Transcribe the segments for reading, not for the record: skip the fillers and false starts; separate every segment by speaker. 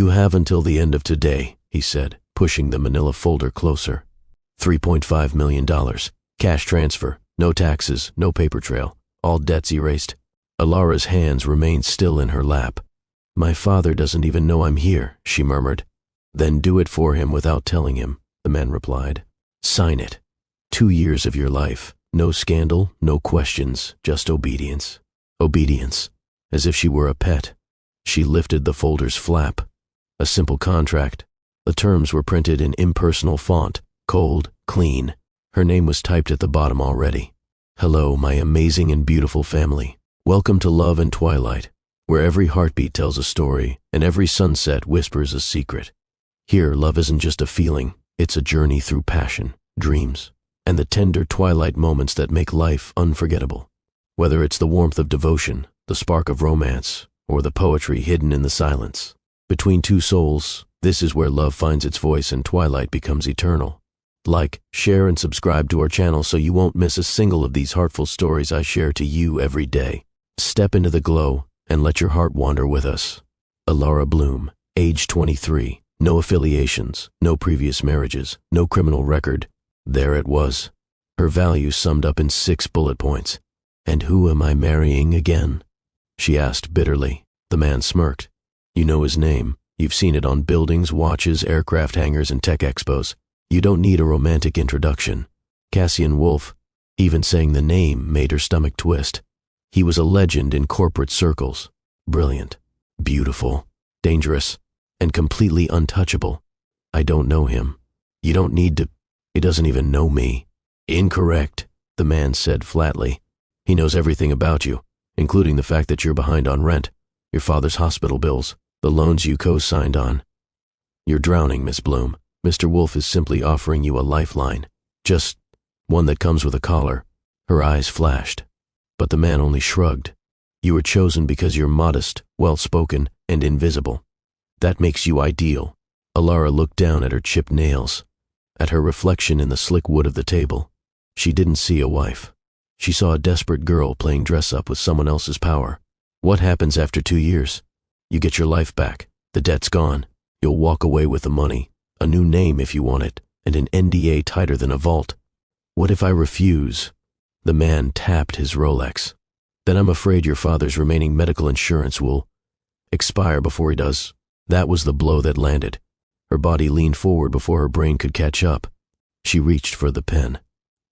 Speaker 1: You have until the end of today, he said, pushing the manila folder closer. $3.5 million. Cash transfer. No taxes, no paper trail. All debts erased. Alara's hands remained still in her lap. My father doesn't even know I'm here, she murmured. Then do it for him without telling him, the man replied. Sign it. 2 years of your life. No scandal, no questions, just obedience. Obedience. As if she were a pet. She lifted the folder's flap. A simple contract. The terms were printed in impersonal font, cold, clean. Her name was typed at the bottom already. Hello, my amazing and beautiful family. Welcome to Love and Twilight, where every heartbeat tells a story and every sunset whispers a secret. Here, love isn't just a feeling, it's a journey through passion, dreams, and the tender twilight moments that make life unforgettable. Whether it's the warmth of devotion, the spark of romance, or the poetry hidden in the silence. Between two souls, this is where love finds its voice and twilight becomes eternal. Like, share, and subscribe to our channel so you won't miss a single of these heartful stories I share to you every day. Step into the glow and let your heart wander with us. Alara Bloom, age 23, no affiliations, no previous marriages, no criminal record. There it was. Her values summed up in 6 bullet points. And who am I marrying again? She asked bitterly. The man smirked. You know his name. You've seen it on buildings, watches, aircraft hangars, and tech expos. You don't need a romantic introduction. Cassian Wolf. Even saying the name made her stomach twist. He was a legend in corporate circles. Brilliant, beautiful, dangerous, and completely untouchable. I don't know him. You don't need to. He doesn't even know me. Incorrect, the man said flatly. He knows everything about you, including the fact that you're behind on rent, your father's hospital bills, the loans you co-signed on. You're drowning, Miss Bloom. Mr. Wolf is simply offering you a lifeline. Just one that comes with a collar. Her eyes flashed. But the man only shrugged. You were chosen because you're modest, well-spoken, and invisible. That makes you ideal. Alara looked down at her chipped nails, at her reflection in the slick wood of the table. She didn't see a wife. She saw a desperate girl playing dress-up with someone else's power. What happens after 2 years? You get your life back. The debt's gone. You'll walk away with the money, a new name if you want it, and an NDA tighter than a vault. What if I refuse? The man tapped his Rolex. Then I'm afraid your father's remaining medical insurance will expire before he does. That was the blow that landed. Her body leaned forward before her brain could catch up. She reached for the pen.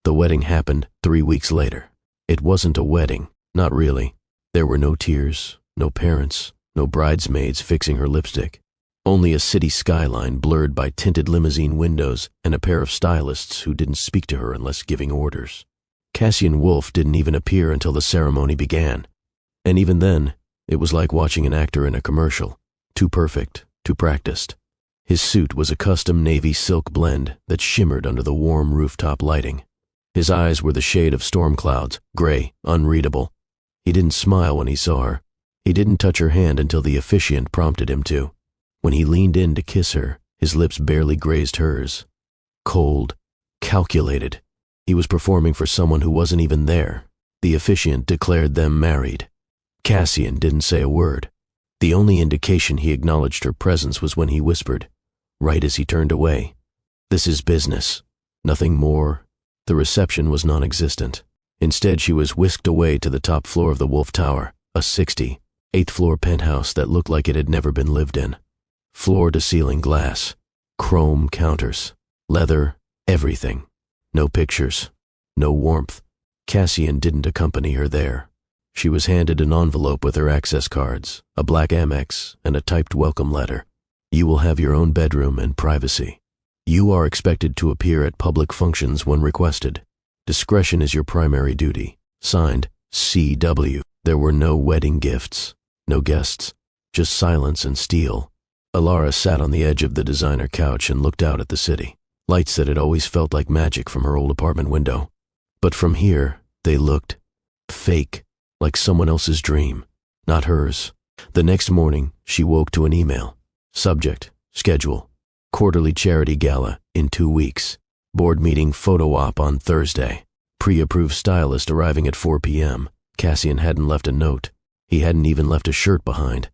Speaker 1: The wedding happened 3 weeks later. It wasn't a wedding, not really. There were no tears, no parents, no bridesmaids fixing her lipstick. Only a city skyline blurred by tinted limousine windows and a pair of stylists who didn't speak to her unless giving orders. Cassian Wolf didn't even appear until the ceremony began. And even then, it was like watching an actor in a commercial. Too perfect, too practiced. His suit was a custom navy silk blend that shimmered under the warm rooftop lighting. His eyes were the shade of storm clouds, gray, unreadable. He didn't smile when he saw her. He didn't touch her hand until the officiant prompted him to. When he leaned in to kiss her, his lips barely grazed hers. Cold, calculated. He was performing for someone who wasn't even there. The officiant declared them married. Cassian didn't say a word. The only indication he acknowledged her presence was when he whispered, right as he turned away, "This is business. Nothing more." The reception was non-existent. Instead, she was whisked away to the top floor of the Wolf Tower, a 68th-floor penthouse that looked like it had never been lived in. Floor-to-ceiling glass, chrome counters, leather, everything. No pictures, no warmth. Cassian didn't accompany her there. She was handed an envelope with her access cards, a black Amex, and a typed welcome letter. You will have your own bedroom and privacy. You are expected to appear at public functions when requested. Discretion is your primary duty. Signed, C.W. There were no wedding gifts, no guests, just silence and steel. Alara sat on the edge of the designer couch and looked out at the city. Lights that had always felt like magic from her old apartment window. But from here, they looked fake, like someone else's dream, not hers. The next morning, she woke to an email. Subject, schedule, quarterly charity gala in 2 weeks. Board meeting photo op on Thursday. Pre-approved stylist arriving at 4 p.m. Cassian hadn't left a note. He hadn't even left a shirt behind.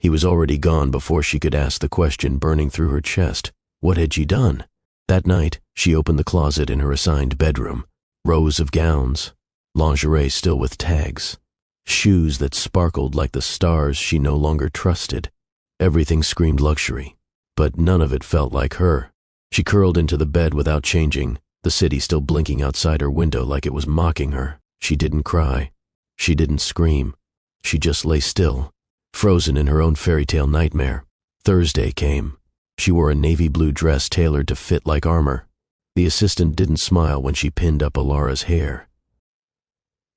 Speaker 1: He was already gone before she could ask the question burning through her chest. What had she done? That night, she opened the closet in her assigned bedroom. Rows of gowns, lingerie still with tags, shoes that sparkled like the stars she no longer trusted. Everything screamed luxury, but none of it felt like her. She curled into the bed without changing, the city still blinking outside her window like it was mocking her. She didn't cry. She didn't scream. She just lay still, frozen in her own fairy tale nightmare. Thursday came. She wore a navy blue dress tailored to fit like armor. The assistant didn't smile when she pinned up Alara's hair.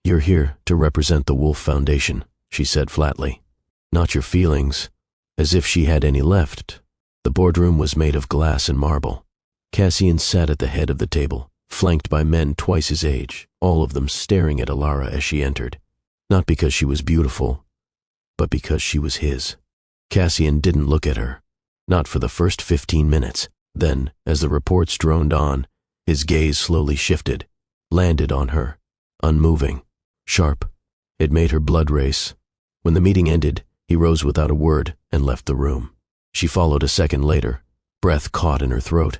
Speaker 1: "You're here to represent the Wolf Foundation," she said flatly. "Not your feelings," as if she had any left. The boardroom was made of glass and marble. Cassian sat at the head of the table, flanked by men twice his age, all of them staring at Alara as she entered. Not because she was beautiful, but because she was his. Cassian didn't look at her, not for the first 15 minutes. Then, as the reports droned on, his gaze slowly shifted, landed on her, unmoving, sharp. It made her blood race. When the meeting ended, he rose without a word and left the room. She followed a second later, breath caught in her throat.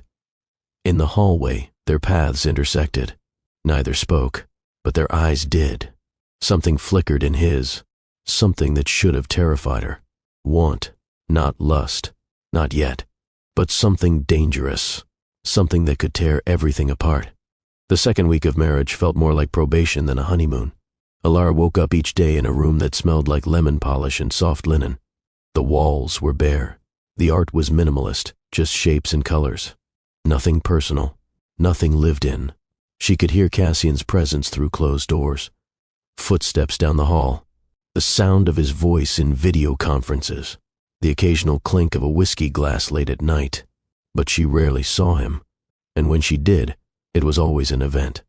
Speaker 1: In the hallway, their paths intersected. Neither spoke, but their eyes did. Something flickered in his, something that should have terrified her. Want, not lust, not yet, but something dangerous, something that could tear everything apart. The second week of marriage felt more like probation than a honeymoon. Alara woke up each day in a room that smelled like lemon polish and soft linen. The walls were bare. The art was minimalist, just shapes and colors. Nothing personal, nothing lived in. She could hear Cassian's presence through closed doors. Footsteps down the hall. The sound of his voice in video conferences. The occasional clink of a whiskey glass late at night. But she rarely saw him. And when she did, it was always an event.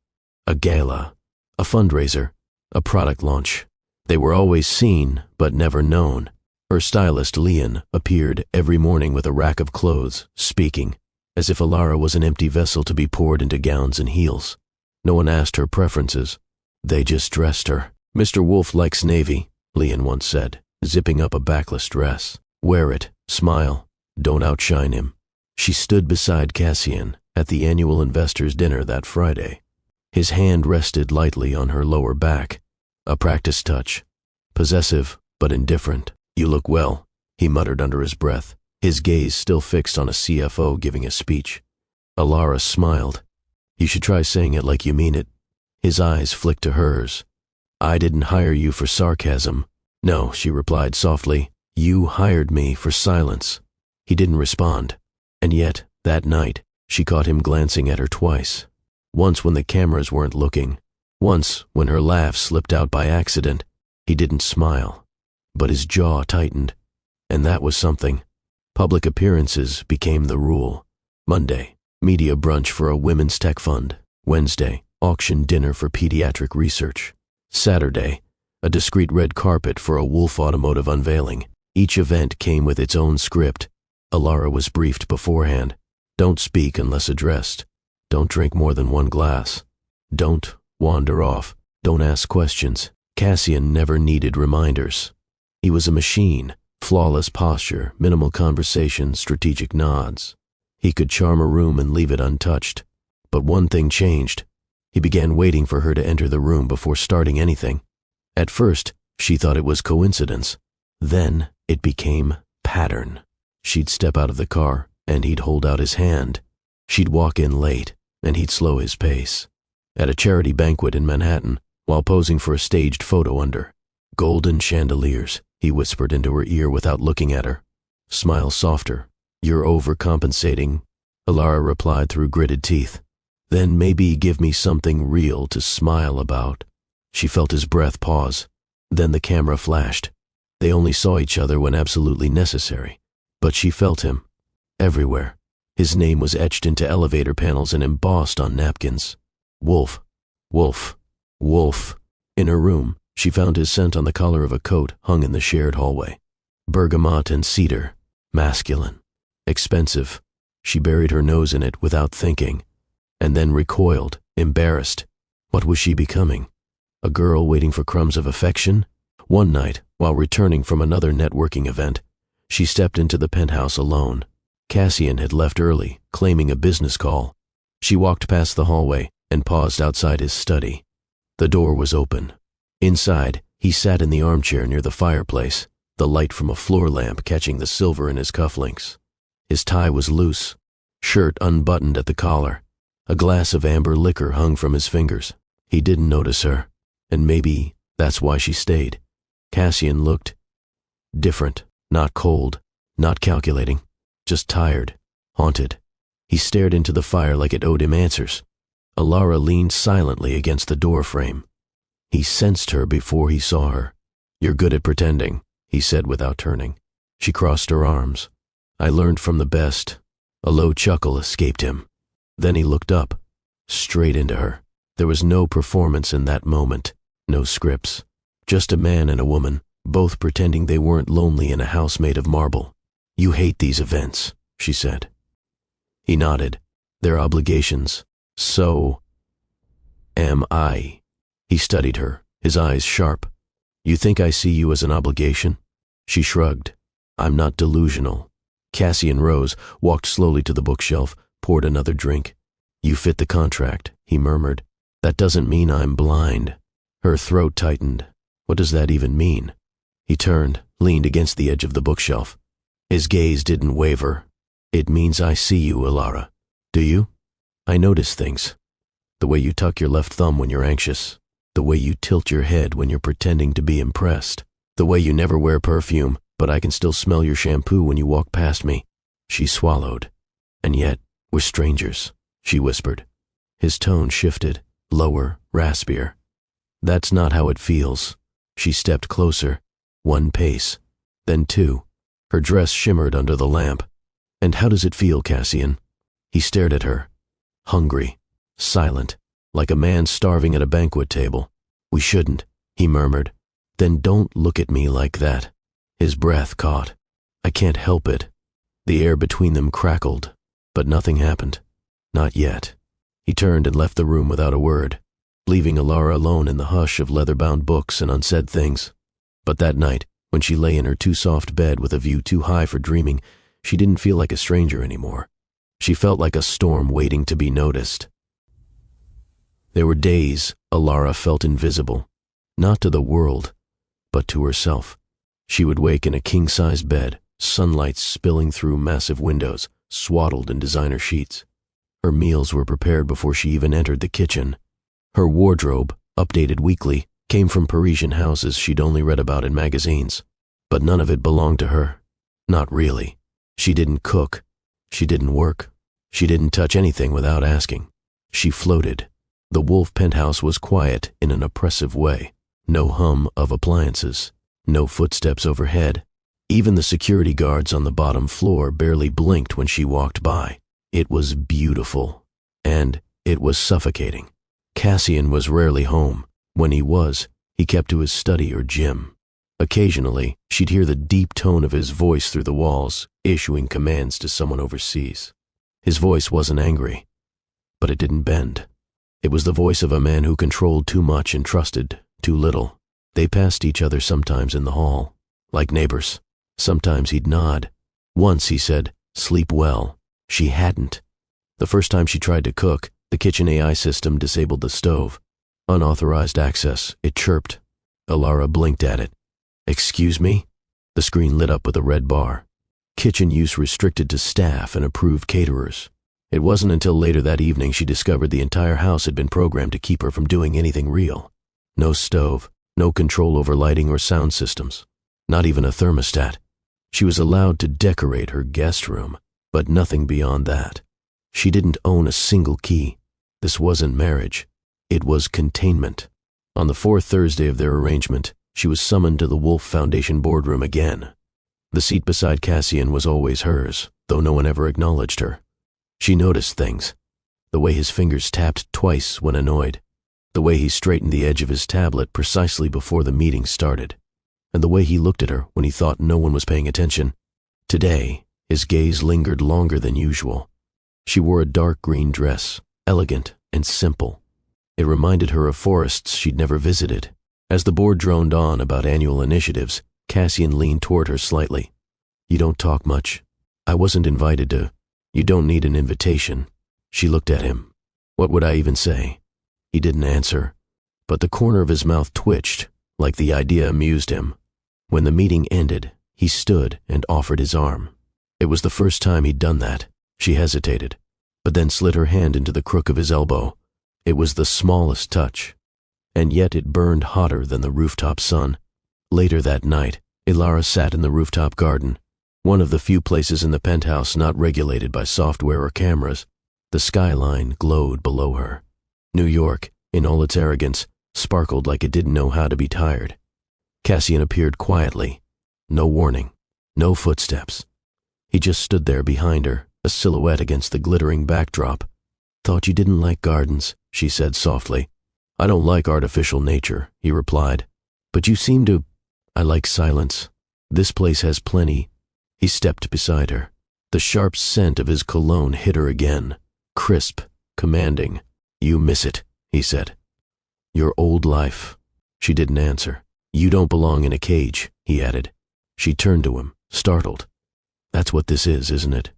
Speaker 1: A gala, a fundraiser, a product launch. They were always seen, but never known. Her stylist, Leon, appeared every morning with a rack of clothes, speaking, as if Alara was an empty vessel to be poured into gowns and heels. No one asked her preferences. They just dressed her. "Mr. Wolf likes navy," Leon once said, zipping up a backless dress. "Wear it, smile, don't outshine him." She stood beside Cassian at the annual investors' dinner that Friday. His hand rested lightly on her lower back, a practice touch, possessive but indifferent. "You look well," he muttered under his breath, his gaze still fixed on a CFO giving a speech. Alara smiled. "You should try saying it like you mean it." His eyes flicked to hers. "I didn't hire you for sarcasm." "No," she replied softly. "You hired me for silence." He didn't respond. And yet, that night, she caught him glancing at her twice. Once when the cameras weren't looking. Once when her laugh slipped out by accident. He didn't smile, but his jaw tightened. And that was something. Public appearances became the rule. Monday, media brunch for a women's tech fund. Wednesday, auction dinner for pediatric research. Saturday, a discreet red carpet for a Wolf Automotive unveiling. Each event came with its own script. Alara was briefed beforehand. Don't speak unless addressed. Don't drink more than one glass. Don't wander off. Don't ask questions. Cassian never needed reminders. He was a machine. Flawless posture, minimal conversation, strategic nods. He could charm a room and leave it untouched. But one thing changed. He began waiting for her to enter the room before starting anything. At first, she thought it was coincidence. Then, it became pattern. She'd step out of the car, and he'd hold out his hand. She'd walk in late, and he'd slow his pace. At a charity banquet in Manhattan, while posing for a staged photo under golden chandeliers, he whispered into her ear without looking at her. "Smile softer. You're overcompensating," Alara replied through gritted teeth. "Then maybe give me something real to smile about." She felt his breath pause. Then the camera flashed. They only saw each other when absolutely necessary. But she felt him. Everywhere. His name was etched into elevator panels and embossed on napkins. Wolf. Wolf. Wolf. In her room, she found his scent on the collar of a coat hung in the shared hallway. Bergamot and cedar. Masculine. Expensive. She buried her nose in it without thinking. And then recoiled, embarrassed. What was she becoming? A girl waiting for crumbs of affection? One night, while returning from another networking event, She stepped into the penthouse alone. Cassian had left early, claiming a business call. She walked past the hallway and paused outside his study. The door was open. Inside, he sat in the armchair near the fireplace, the light from a floor lamp catching the silver in his cufflinks. His tie was loose, shirt unbuttoned at the collar. A glass of amber liquor hung from his fingers. He didn't notice her, and maybe that's why she stayed. Cassian looked different, not cold, not calculating, just tired, haunted. He stared into the fire like it owed him answers. Alara leaned silently against the door frame. He sensed her before he saw her. "You're good at pretending," he said without turning. She crossed her arms. "I learned from the best." A low chuckle escaped him. Then he looked up, straight into her. There was no performance in that moment, no scripts. Just a man and a woman, both pretending they weren't lonely in a house made of marble. "You hate these events," she said. He nodded. "They're obligations. So am I." He studied her, his eyes sharp. "You think I see you as an obligation?" She shrugged. "I'm not delusional." Cassian rose, walked slowly to the bookshelf, poured another drink. "You fit the contract," he murmured. "That doesn't mean I'm blind." Her throat tightened. What does that even mean? He turned, leaned against the edge of the bookshelf. His gaze didn't waver. "It means I see you, Alara. Do you? I notice things. The way you tuck your left thumb when you're anxious. The way you tilt your head when you're pretending to be impressed. The way you never wear perfume, but I can still smell your shampoo when you walk past me." She swallowed. "And yet, we're strangers," she whispered. His tone shifted, lower, raspier. "That's not how it feels." She stepped closer, one pace, then two. Her dress shimmered under the lamp. "And how does it feel, Cassian?" He stared at her. Hungry, silent, like a man starving at a banquet table. "We shouldn't," he murmured. "Then don't look at me like that." His breath caught. "I can't help it." The air between them crackled, but nothing happened. Not yet. He turned and left the room without a word, leaving Alara alone in the hush of leather-bound books and unsaid things. But that night, when she lay in her too-soft bed with a view too high for dreaming, she didn't feel like a stranger anymore. She felt like a storm waiting to be noticed. There were days Alara felt invisible, not to the world, but to herself. She would wake in a king-sized bed, sunlight spilling through massive windows, swaddled in designer sheets. Her meals were prepared before she even entered the kitchen. Her wardrobe, updated weekly, came from Parisian houses she'd only read about in magazines. But none of it belonged to her. Not really. She didn't cook. She didn't work. She didn't touch anything without asking. She floated. The Wolf penthouse was quiet in an oppressive way. No hum of appliances. No footsteps overhead. Even the security guards on the bottom floor barely blinked when she walked by. It was beautiful. And it was suffocating. Cassian was rarely home. When he was, he kept to his study or gym. Occasionally, she'd hear the deep tone of his voice through the walls, issuing commands to someone overseas. His voice wasn't angry, but it didn't bend. It was the voice of a man who controlled too much and trusted too little. They passed each other sometimes in the hall, like neighbors. Sometimes he'd nod. Once he said, "Sleep well." She hadn't. The first time she tried to cook, the kitchen AI system disabled the stove. Unauthorized access, it chirped. Alara blinked at it. "Excuse me?" The screen lit up with a red bar. Kitchen use restricted to staff and approved caterers. It wasn't until later that evening she discovered the entire house had been programmed to keep her from doing anything real. No stove, no control over lighting or sound systems, not even a thermostat. She was allowed to decorate her guest room, but nothing beyond that. She didn't own a single key. This wasn't marriage. It was containment. On the fourth Thursday of their arrangement, she was summoned to the Wolf Foundation boardroom again. The seat beside Cassian was always hers, though no one ever acknowledged her. She noticed things. The way his fingers tapped twice when annoyed. The way he straightened the edge of his tablet precisely before the meeting started. And the way he looked at her when he thought no one was paying attention. Today, his gaze lingered longer than usual. She wore a dark green dress, elegant and simple. It reminded her of forests she'd never visited. As the board droned on about annual initiatives, Cassian leaned toward her slightly. You don't talk much. I wasn't invited to. You don't need an invitation. She looked at him. What would I even say? He didn't answer, but the corner of his mouth twitched, like the idea amused him. When the meeting ended, he stood and offered his arm. It was the first time he'd done that. She hesitated, but then slid her hand into the crook of his elbow. It was the smallest touch, and yet it burned hotter than the rooftop sun. Later that night, Ilara sat in the rooftop garden, one of the few places in the penthouse not regulated by software or cameras. The skyline glowed below her. New York, in all its arrogance, sparkled like it didn't know how to be tired. Cassian appeared quietly. No warning, no footsteps. He just stood there behind her, a silhouette against the glittering backdrop. "Thought you didn't like gardens," she said softly. "I don't like artificial nature," he replied. "But you seem to—" "I like silence. This place has plenty." He stepped beside her. The sharp scent of his cologne hit her again, crisp, commanding. "You miss it," he said. "Your old life." She didn't answer. "You don't belong in a cage," he added. She turned to him, startled. "That's what this is, isn't it?"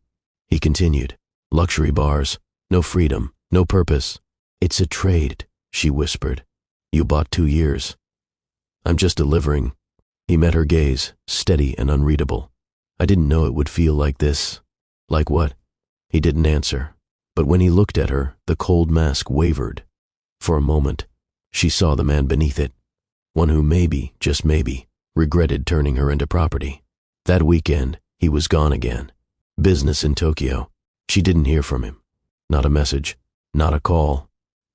Speaker 1: He continued. "Luxury bars, no freedom, no purpose. It's a trade," she whispered. "You bought 2 years." "I'm just delivering." He met her gaze, steady and unreadable. "I didn't know it would feel like this." "Like what?" He didn't answer, but when he looked at her, the cold mask wavered. For a moment, she saw the man beneath it, one who maybe, just maybe, regretted turning her into property. That weekend, he was gone again. Business in Tokyo. She didn't hear from him. Not a message, not a call.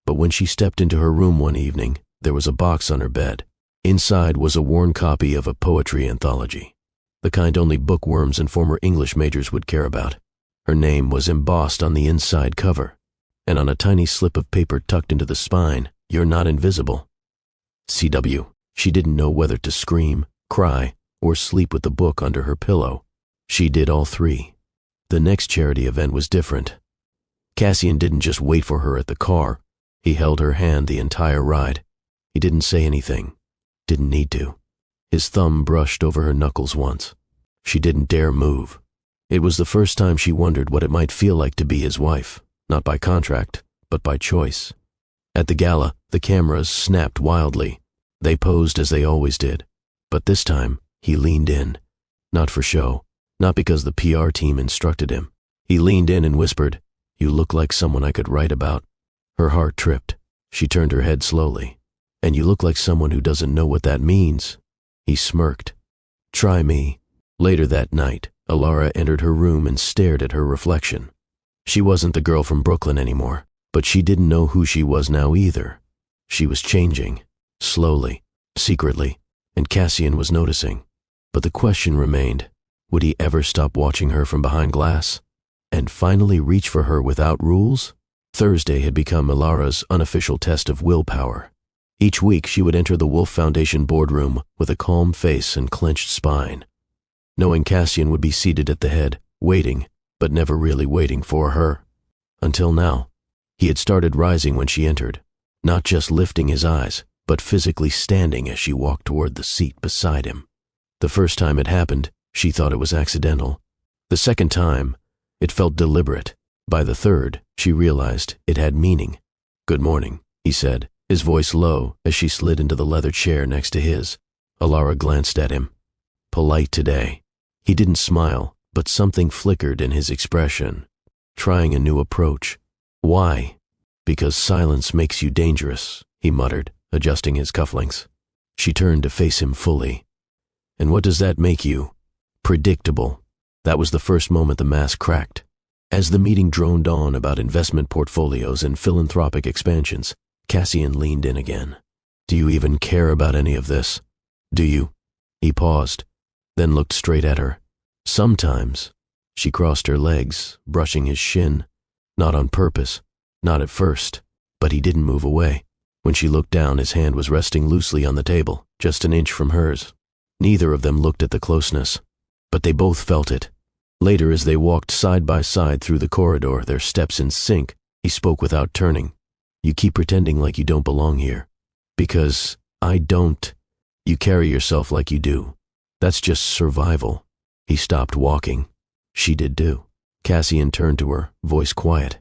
Speaker 1: But when she stepped into her room one evening, there was a box on her bed. Inside was a worn copy of a poetry anthology, the kind only bookworms and former English majors would care about. Her name was embossed on the inside cover, and on a tiny slip of paper tucked into the spine, "You're not invisible." CW. She didn't know whether to scream, cry, or sleep with the book under her pillow. She did all three. The next charity event was different. Cassian didn't just wait for her at the car. He held her hand the entire ride. He didn't say anything. Didn't need to. His thumb brushed over her knuckles once. She didn't dare move. It was the first time she wondered what it might feel like to be his wife, not by contract, but by choice. At the gala, the cameras snapped wildly. They posed as they always did. But this time, he leaned in. Not for show, not because the PR team instructed him. He leaned in and whispered, "You look like someone I could write about." Her heart tripped. She turned her head slowly. "And you look like someone who doesn't know what that means." He smirked. "Try me." Later that night, Ilara entered her room and stared at her reflection. She wasn't the girl from Brooklyn anymore, but she didn't know who she was now either. She was changing, slowly, secretly, and Cassian was noticing. But the question remained, would he ever stop watching her from behind glass? And finally reach for her without rules? Thursday had become Ilara's unofficial test of willpower. Each week she would enter the Wolf Foundation boardroom with a calm face and clenched spine, knowing Cassian would be seated at the head, waiting, but never really waiting for her. Until now, he had started rising when she entered, not just lifting his eyes, but physically standing as she walked toward the seat beside him. The first time it happened, she thought it was accidental. The second time, it felt deliberate. By the third, she realized it had meaning. "Good morning," he said, his voice low as she slid into the leather chair next to his. Ilara glanced at him. Polite today. He didn't smile, but something flickered in his expression. Trying a new approach. "Why?" "Because silence makes you dangerous," he muttered, adjusting his cufflinks. She turned to face him fully. "And what does that make you?" "Predictable." That was the first moment the mask cracked. As the meeting droned on about investment portfolios and philanthropic expansions, Cassian leaned in again. "Do you even care about any of this? Do you?" He paused, then looked straight at her. "Sometimes." She crossed her legs, brushing his shin. Not on purpose, not at first, but he didn't move away. When she looked down, his hand was resting loosely on the table, just an inch from hers. Neither of them looked at the closeness, but they both felt it. Later, as they walked side by side through the corridor, their steps in sync, he spoke without turning. "You keep pretending like you don't belong here. Because I don't. You carry yourself like you do. That's just survival. He stopped walking. She did too. Cassian turned to her, voice quiet.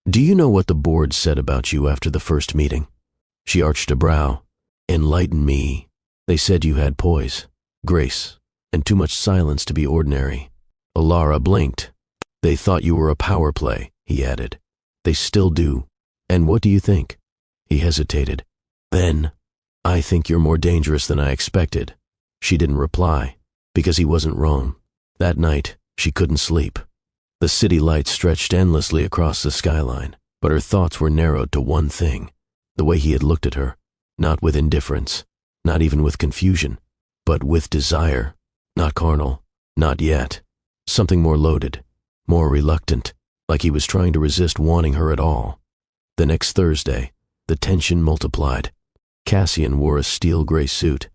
Speaker 1: Do you know what the board said about you after the first meeting? She arched a brow. Enlighten me. They said you had poise, grace, and too much silence to be ordinary. Alara blinked. They thought you were a power play, he added. They still do. And what do you think? He hesitated. Then, I think you're more dangerous than I expected. She didn't reply, because he wasn't wrong. That night, she couldn't sleep. The city lights stretched endlessly across the skyline, but her thoughts were narrowed to one thing, the way he had looked at her, not with indifference, not even with confusion, but with desire, not carnal, not yet, something more loaded, more reluctant, like he was trying to resist wanting her at all. The next Thursday, the tension multiplied. Cassian wore a steel gray suit.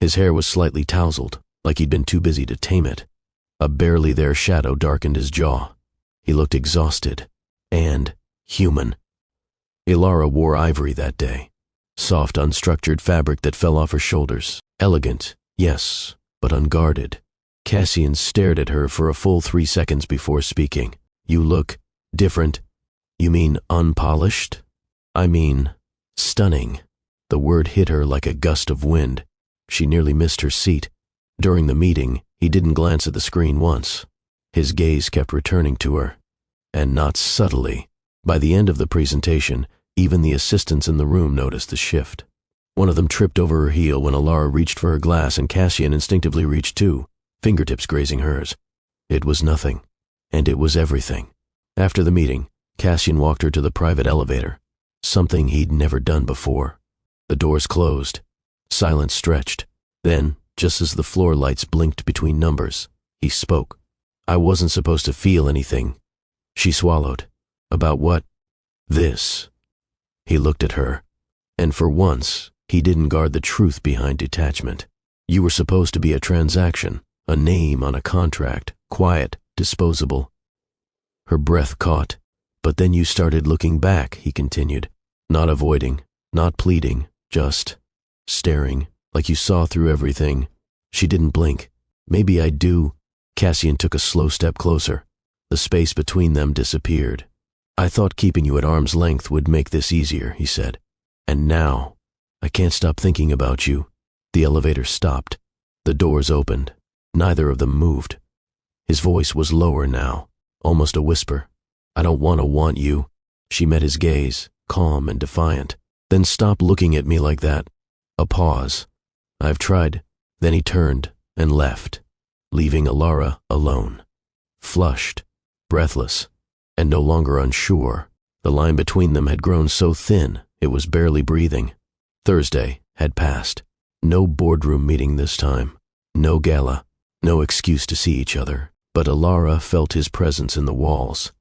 Speaker 1: His hair was slightly tousled, like he'd been too busy to tame it. A barely there shadow darkened his jaw. He looked exhausted and human. Alara wore ivory that day, soft, unstructured fabric that fell off her shoulders. Elegant, yes, but unguarded. Cassian stared at her for a full 3 seconds before speaking. You look different. You mean unpolished? I mean, stunning. The word hit her like a gust of wind. She nearly missed her seat. During the meeting, he didn't glance at the screen once. His gaze kept returning to her, and not subtly. By the end of the presentation, even the assistants in the room noticed the shift. One of them tripped over her heel when Alara reached for her glass, and Cassian instinctively reached too, fingertips grazing hers. It was nothing, and it was everything. After the meeting, Cassian walked her to the private elevator, something he'd never done before. The doors closed. Silence stretched. Then, just as the floor lights blinked between numbers, he spoke. I wasn't supposed to feel anything. She swallowed. About what? This. He looked at her, and for once, he didn't guard the truth behind detachment. You were supposed to be a transaction, a name on a contract, quiet, disposable. Her breath caught. But then you started looking back, he continued. Not avoiding, not pleading, just staring, like you saw through everything. She didn't blink. Maybe I do. Cassian took a slow step closer. The space between them disappeared. I thought keeping you at arm's length would make this easier, he said. And now, I can't stop thinking about you. The elevator stopped. The doors opened. Neither of them moved. His voice was lower now, almost a whisper. I don't want you. She met his gaze, calm and defiant. Then stop looking at me like that. A pause. I've tried. Then he turned and left, leaving Alara alone. Flushed, breathless, and no longer unsure. The line between them had grown so thin it was barely breathing. Thursday had passed. No boardroom meeting this time. No gala. No excuse to see each other. But Alara felt his presence in the walls,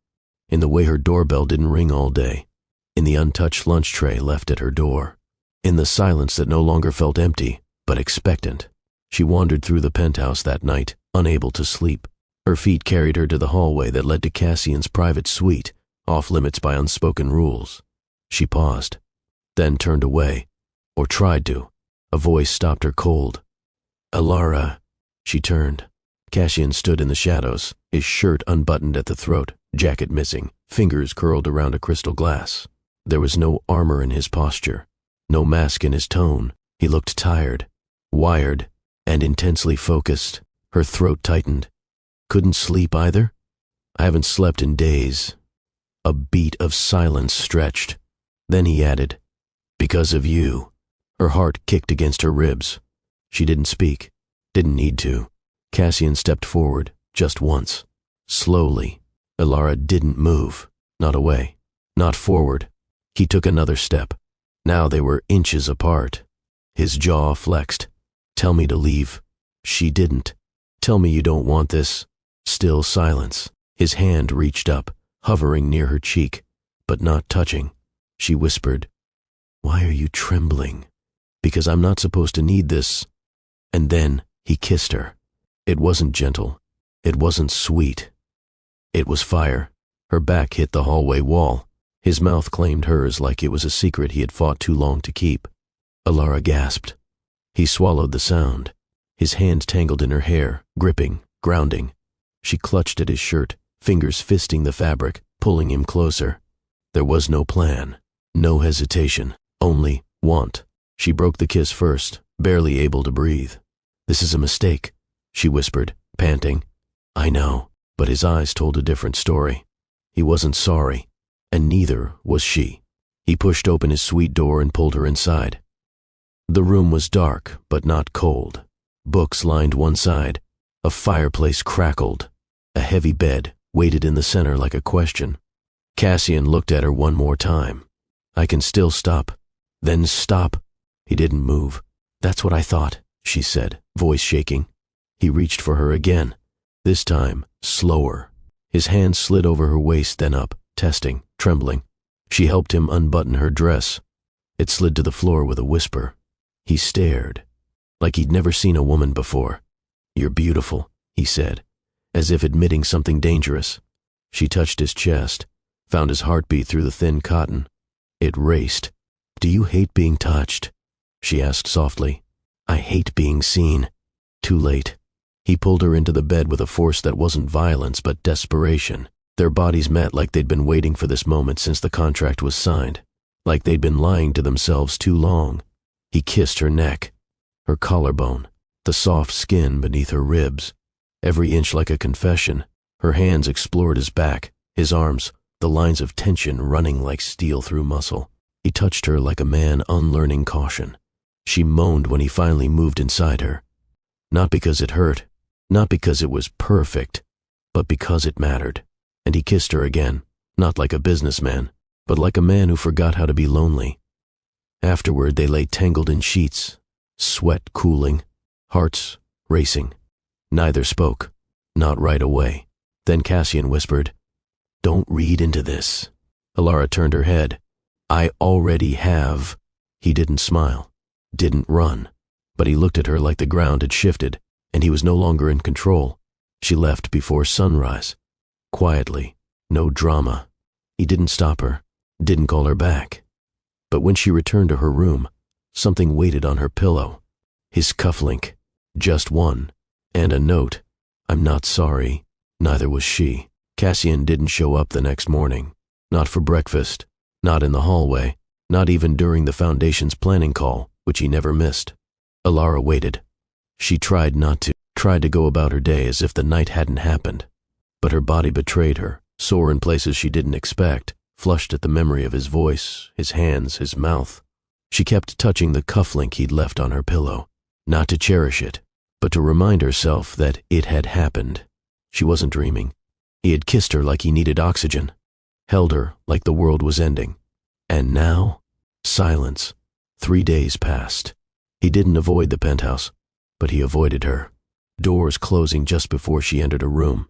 Speaker 1: in the way her doorbell didn't ring all day, in the untouched lunch tray left at her door, in the silence that no longer felt empty, but expectant. She wandered through the penthouse that night, unable to sleep. Her feet carried her to the hallway that led to Cassian's private suite, off limits by unspoken rules. She paused, then turned away, or tried to. A voice stopped her cold. Alara. She turned. Cassian stood in the shadows, his shirt unbuttoned at the throat, jacket missing, fingers curled around a crystal glass. There was no armor in his posture, no mask in his tone. He looked tired, wired, and intensely focused. Her throat tightened. Couldn't sleep either? I haven't slept in days. A beat of silence stretched. Then he added, because of you. Her heart kicked against her ribs. She didn't speak, didn't need to. Cassian stepped forward, just once. Slowly. Alara didn't move, not away, not forward. He took another step. Now they were inches apart. His jaw flexed. Tell me to leave. She didn't. Tell me you don't want this. Still silence. His hand reached up, hovering near her cheek, but not touching. She whispered, why are you trembling? Because I'm not supposed to need this. And then he kissed her. It wasn't gentle. It wasn't sweet. It was fire. Her back hit the hallway wall. His mouth claimed hers like it was a secret he had fought too long to keep. Alara gasped. He swallowed the sound. His hand tangled in her hair, gripping, grounding. She clutched at his shirt, fingers fisting the fabric, pulling him closer. There was no plan, no hesitation, only want. She broke the kiss first, barely able to breathe. "This is a mistake," she whispered, panting. "I know," but his eyes told a different story. He wasn't sorry, and neither was she. He pushed open his suite door and pulled her inside. The room was dark, but not cold. Books lined one side. A fireplace crackled. A heavy bed waited in the center like a question. Cassian looked at her one more time. "I can still stop." "Then stop." He didn't move. "That's what I thought," she said, voice shaking. He reached for her again, this time slower. His hand slid over her waist, then up, testing, trembling. She helped him unbutton her dress. It slid to the floor with a whisper. He stared, like he'd never seen a woman before. "You're beautiful," he said, as if admitting something dangerous. She touched his chest, found his heartbeat through the thin cotton. It raced. "Do you hate being touched?" she asked softly. "I hate being seen." Too late. He pulled her into the bed with a force that wasn't violence but desperation. Their bodies met like they'd been waiting for this moment since the contract was signed, like they'd been lying to themselves too long. He kissed her neck, her collarbone, the soft skin beneath her ribs, every inch like a confession. Her hands explored his back, his arms, the lines of tension running like steel through muscle. He touched her like a man unlearning caution. She moaned when he finally moved inside her. Not because it hurt, not because it was perfect, but because it mattered. And he kissed her again, not like a businessman, but like a man who forgot how to be lonely. Afterward, they lay tangled in sheets, sweat cooling, hearts racing. Neither spoke, not right away. Then Cassian whispered, "Don't read into this." Alara turned her head. "I already have." He didn't smile, didn't run, but he looked at her like the ground had shifted, and he was no longer in control. She left before sunrise. Quietly, no drama. He didn't stop her, didn't call her back. But when she returned to her room, something waited on her pillow. His cufflink, just one, and a note. "I'm not sorry." Neither was she. Cassian didn't show up the next morning. Not for breakfast, not in the hallway, not even during the Foundation's planning call, which he never missed. Alara waited. She tried not to, tried to go about her day as if the night hadn't happened. But her body betrayed her, sore in places she didn't expect, flushed at the memory of his voice, his hands, his mouth. She kept touching the cufflink he'd left on her pillow, not to cherish it, but to remind herself that it had happened. She wasn't dreaming. He had kissed her like he needed oxygen, held her like the world was ending. And now, silence. 3 days passed. He didn't avoid the penthouse, but he avoided her. Doors closing just before she entered a room.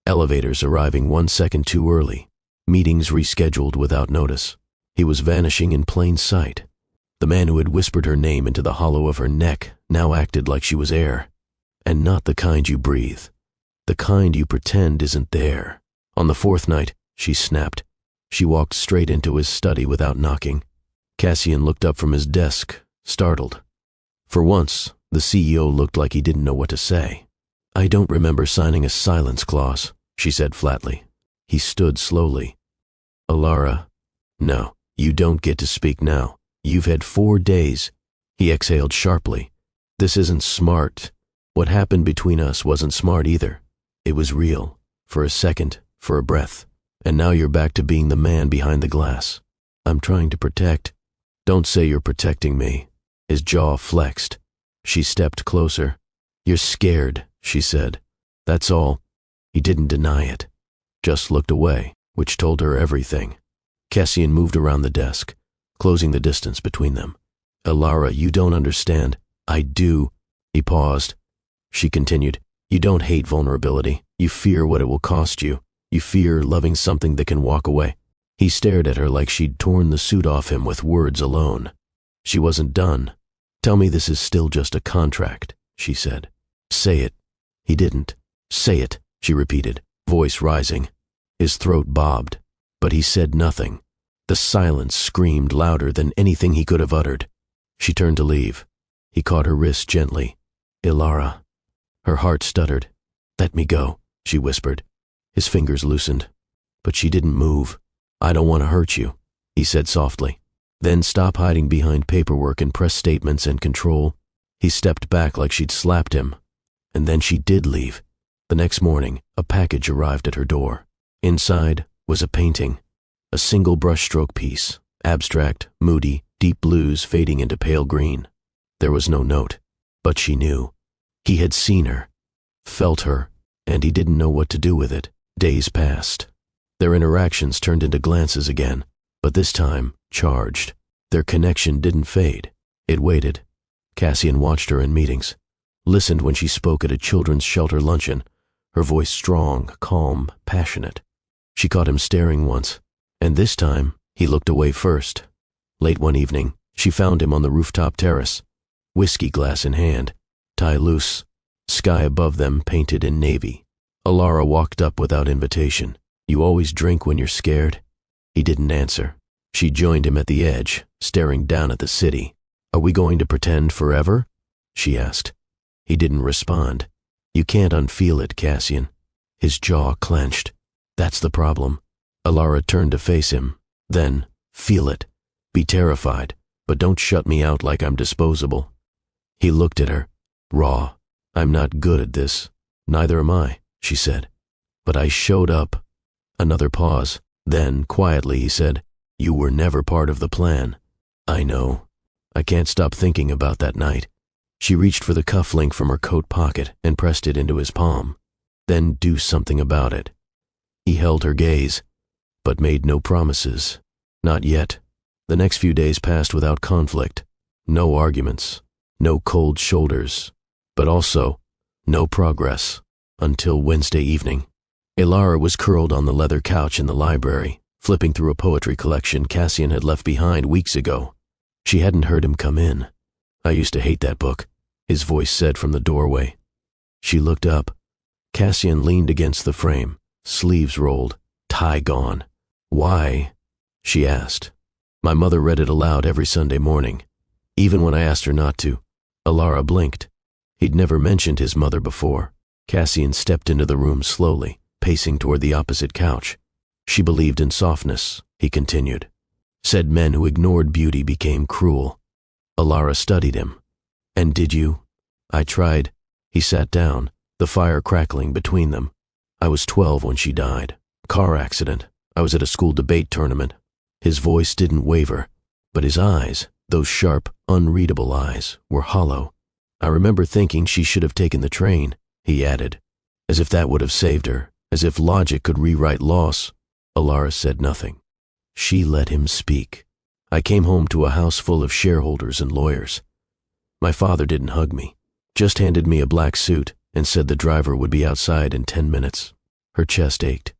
Speaker 1: Elevators arriving 1 second too early. Meetings rescheduled without notice. He was vanishing in plain sight. The man who had whispered her name into the hollow of her neck now acted like she was air. And not the kind you breathe. The kind you pretend isn't there. On the 4th night, she snapped. She walked straight into his study without knocking. Cassian looked up from his desk, startled. For once, the CEO looked like he didn't know what to say. "I don't remember signing a silence clause," she said flatly. He stood slowly. "Alara, no, you don't get to speak now. You've had 4 days. He exhaled sharply. "This isn't smart. What happened between us wasn't smart either. It was real, for a second, for a breath. And now you're back to being the man behind the glass. I'm trying to protect." "Don't say you're protecting me." His jaw flexed. She stepped closer. "You're scared," she said. "That's all." He didn't deny it, just looked away, which told her everything. Cassian moved around the desk, closing the distance between them. "Alara, you don't understand." "I do." He paused. She continued, "You don't hate vulnerability. You fear what it will cost you. You fear loving something that can walk away." He stared at her like she'd torn the suit off him with words alone. She wasn't done. "Tell me this is still just a contract," she said. "Say it." He didn't. "Say it," she repeated, voice rising. His throat bobbed, but he said nothing. The silence screamed louder than anything he could have uttered. She turned to leave. He caught her wrist gently. "Alara." Her heart stuttered. "Let me go," she whispered. His fingers loosened, but she didn't move. "I don't want to hurt you," he said softly. "Then stop hiding behind paperwork and press statements and control." He stepped back like she'd slapped him. And then she did leave. The next morning, a package arrived at her door. Inside was a painting, a single brushstroke piece, abstract, moody, deep blues fading into pale green. There was no note, but she knew. He had seen her, felt her, and he didn't know what to do with it. Days passed. Their interactions turned into glances again, but this time charged. Their connection didn't fade. It waited. Cassian watched her in meetings, listened when she spoke at a children's shelter luncheon, her voice strong, calm, passionate. She caught him staring once, and this time he looked away first. Late one evening, she found him on the rooftop terrace, whiskey glass in hand, tie loose, sky above them painted in navy. Alara walked up without invitation. "You always drink when you're scared?" He didn't answer. She joined him at the edge, staring down at the city. "Are we going to pretend forever?" she asked. He didn't respond. "You can't unfeel it, Cassian." His jaw clenched. "That's the problem." Alara turned to face him. Then, "Feel it. Be terrified, but don't shut me out like I'm disposable." He looked at her, raw. "I'm not good at this." "Neither am I," she said. "But I showed up." Another pause. Then, quietly, he said, "You were never part of the plan." "I know. I can't stop thinking about that night." She reached for the cufflink from her coat pocket and pressed it into his palm. "Then do something about it." He held her gaze, but made no promises. Not yet. The next few days passed without conflict. No arguments. No cold shoulders. But also, no progress. Until Wednesday evening. Alara was curled on the leather couch in the library, flipping through a poetry collection Cassian had left behind weeks ago. She hadn't heard him come in. "I used to hate that book," his voice said from the doorway. She looked up. Cassian leaned against the frame, sleeves rolled, tie gone. "Why?" she asked. "My mother read it aloud every Sunday morning, even when I asked her not to." Alara blinked. He'd never mentioned his mother before. Cassian stepped into the room slowly, pacing toward the opposite couch. "She believed in softness," he continued. "Said men who ignored beauty became cruel." Alara studied him. "And did you?" "I tried." He sat down, the fire crackling between them. "I was 12 when she died. Car accident. I was at a school debate tournament." His voice didn't waver, but his eyes, those sharp, unreadable eyes, were hollow. "I remember thinking she should have taken the train," he added, as if that would have saved her, as if logic could rewrite loss. Alara said nothing. She let him speak. "I came home to a house full of shareholders and lawyers. My father didn't hug me, just handed me a black suit and said the driver would be outside in 10 minutes. Her chest ached.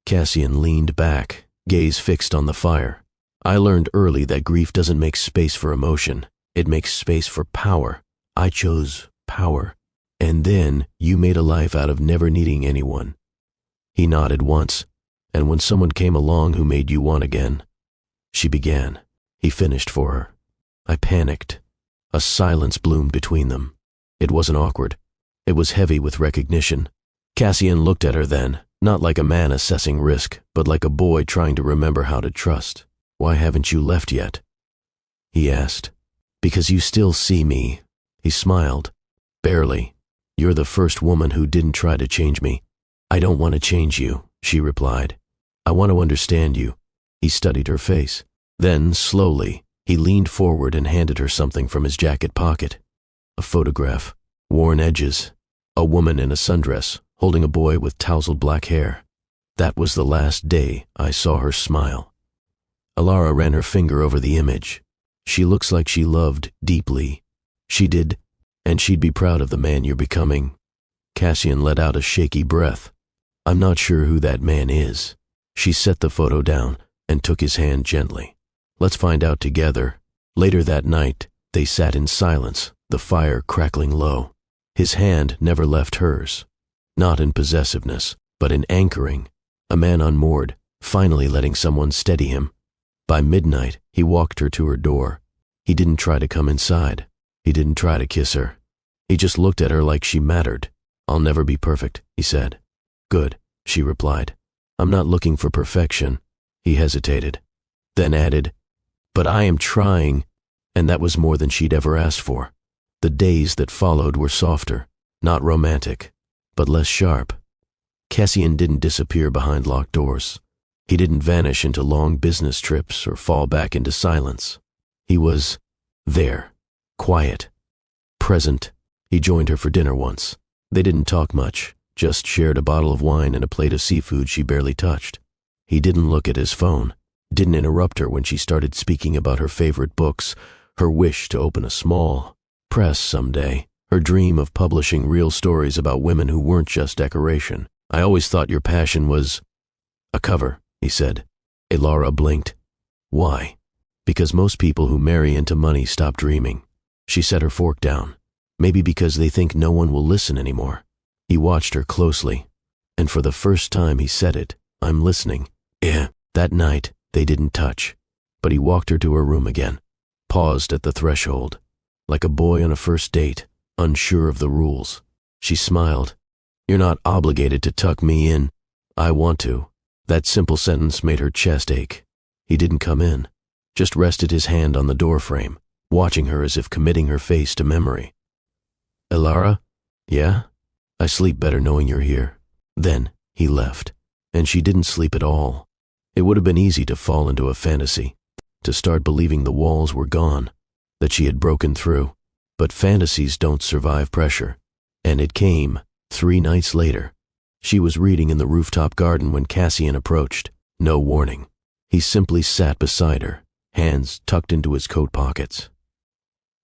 Speaker 1: Cassian leaned back, gaze fixed on the fire. "I learned early that grief doesn't make space for emotion. It makes space for power. I chose power. And then you made a life out of never needing anyone." He nodded once. "And when someone came along who made you one again." She began. He finished for her. I panicked. A silence bloomed between them. It wasn't awkward. It was heavy with recognition. Cassian looked at her then, not like a man assessing risk, but like a boy trying to remember how to trust. "Why haven't you left yet?" he asked. "Because you still see me." He smiled. "Barely. You're the first woman who didn't try to change me." "I don't want to change you," she replied. "I want to understand you." He studied her face. Then, slowly, he leaned forward and handed her something from his jacket pocket. A photograph, worn edges, a woman in a sundress holding a boy with tousled black hair. "That was the last day I saw her smile." Alara ran her finger over the image. "She looks like she loved deeply." "She did, and she'd be proud of the man you're becoming." Cassian let out a shaky breath. "I'm not sure who that man is." She set the photo down and took his hand gently. "Let's find out together." Later that night, they sat in silence, the fire crackling low. His hand never left hers. Not in possessiveness, but in anchoring. A man unmoored, finally letting someone steady him. By midnight, he walked her to her door. He didn't try to come inside. He didn't try to kiss her. He just looked at her like she mattered. I'll never be perfect, he said. Good, she replied. I'm not looking for perfection. He hesitated, then added, but I am trying, and that was more than she'd ever asked for. The days that followed were softer, not romantic, but less sharp. Cassian didn't disappear behind locked doors. He didn't vanish into long business trips or fall back into silence. He was there, quiet, present. He joined her for dinner once. They didn't talk much, just shared a bottle of wine and a plate of seafood she barely touched. He didn't look at his phone, didn't interrupt her when she started speaking about her favorite books, her wish to open a small press someday, her dream of publishing real stories about women who weren't just decoration. I always thought your passion was a cover, he said. Elara blinked. Why? Because most people who marry into money stop dreaming. She set her fork down. Maybe because they think no one will listen anymore. He watched her closely, and for the first time he said it, I'm listening. That night, they didn't touch, but he walked her to her room again, paused at the threshold, like a boy on a first date, unsure of the rules. She smiled. You're not obligated to tuck me in. I want to. That simple sentence made her chest ache. He didn't come in, just rested his hand on the doorframe, watching her as if committing her face to memory. Elara? Yeah? I sleep better knowing you're here. Then he left, and she didn't sleep at all. It would have been easy to fall into a fantasy, to start believing the walls were gone, that she had broken through. But fantasies don't survive pressure. And it came 3 nights later. She was reading in the rooftop garden when Cassian approached. No warning. He simply sat beside her, hands tucked into his coat pockets.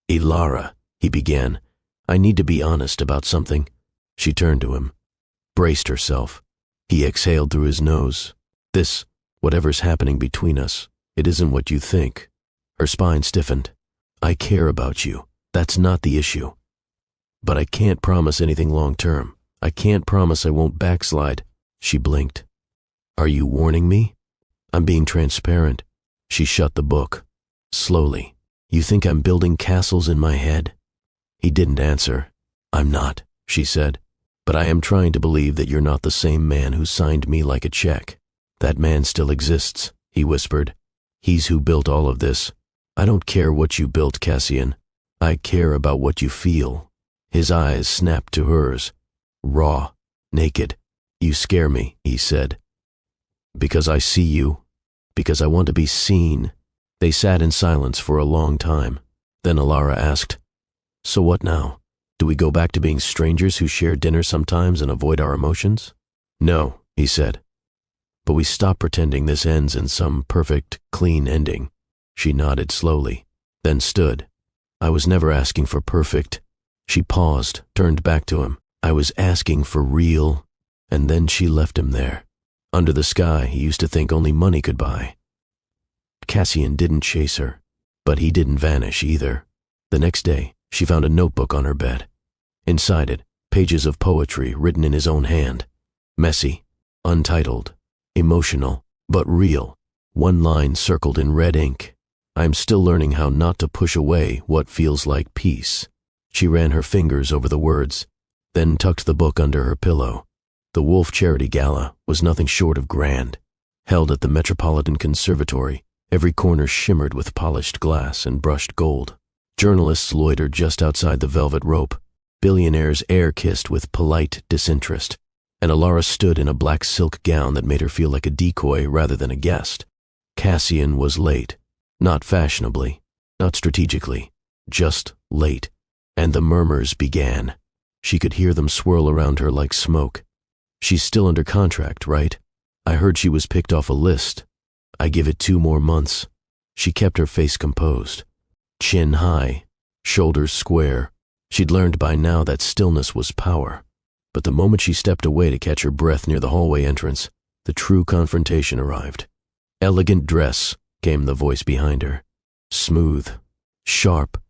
Speaker 1: Elara, he began, I need to be honest about something. She turned to him, braced herself. He exhaled through his nose. This, whatever's happening between us, it isn't what you think. Her spine stiffened. I care about you. That's not the issue. But I can't promise anything long-term. I can't promise I won't backslide. She blinked. Are you warning me? I'm being transparent. She shut the book. Slowly. You think I'm building castles in my head? He didn't answer. I'm not, she said. But I am trying to believe that you're not the same man who signed me like a check. That man still exists, he whispered. He's who built all of this. I don't care what you built, Cassian. I care about what you feel. His eyes snapped to hers. Raw, naked. You scare me, he said. Because I see you. Because I want to be seen. They sat in silence for a long time. Then Elara asked, So what now? Do we go back to being strangers who share dinner sometimes and avoid our emotions? No, he said. But we stop pretending this ends in some perfect, clean ending. She nodded slowly, then stood. I was never asking for perfect. She paused, turned back to him. I was asking for real. And then she left him there. Under the sky he used to think only money could buy. Cassian didn't chase her, but he didn't vanish either. The next day, she found a notebook on her bed. Inside it, pages of poetry written in his own hand. Messy, untitled, emotional, but real. One line circled in red ink. I'm still learning how not to push away what feels like peace. She ran her fingers over the words, then tucked the book under her pillow. The Wolf Charity Gala was nothing short of grand. Held at the Metropolitan Conservatory, every corner shimmered with polished glass and brushed gold. Journalists loitered just outside the velvet rope. Billionaires air-kissed with polite disinterest. And Elara stood in a black silk gown that made her feel like a decoy rather than a guest. Cassian was late. Not fashionably, not strategically, just late. And the murmurs began. She could hear them swirl around her like smoke. She's still under contract, right? I heard she was picked off a list. I give it 2 more months. She kept her face composed. Chin high, shoulders square. She'd learned by now that stillness was power. But the moment she stepped away to catch her breath near the hallway entrance, the true confrontation arrived. Elegant dress, came the voice behind her. Smooth, sharp.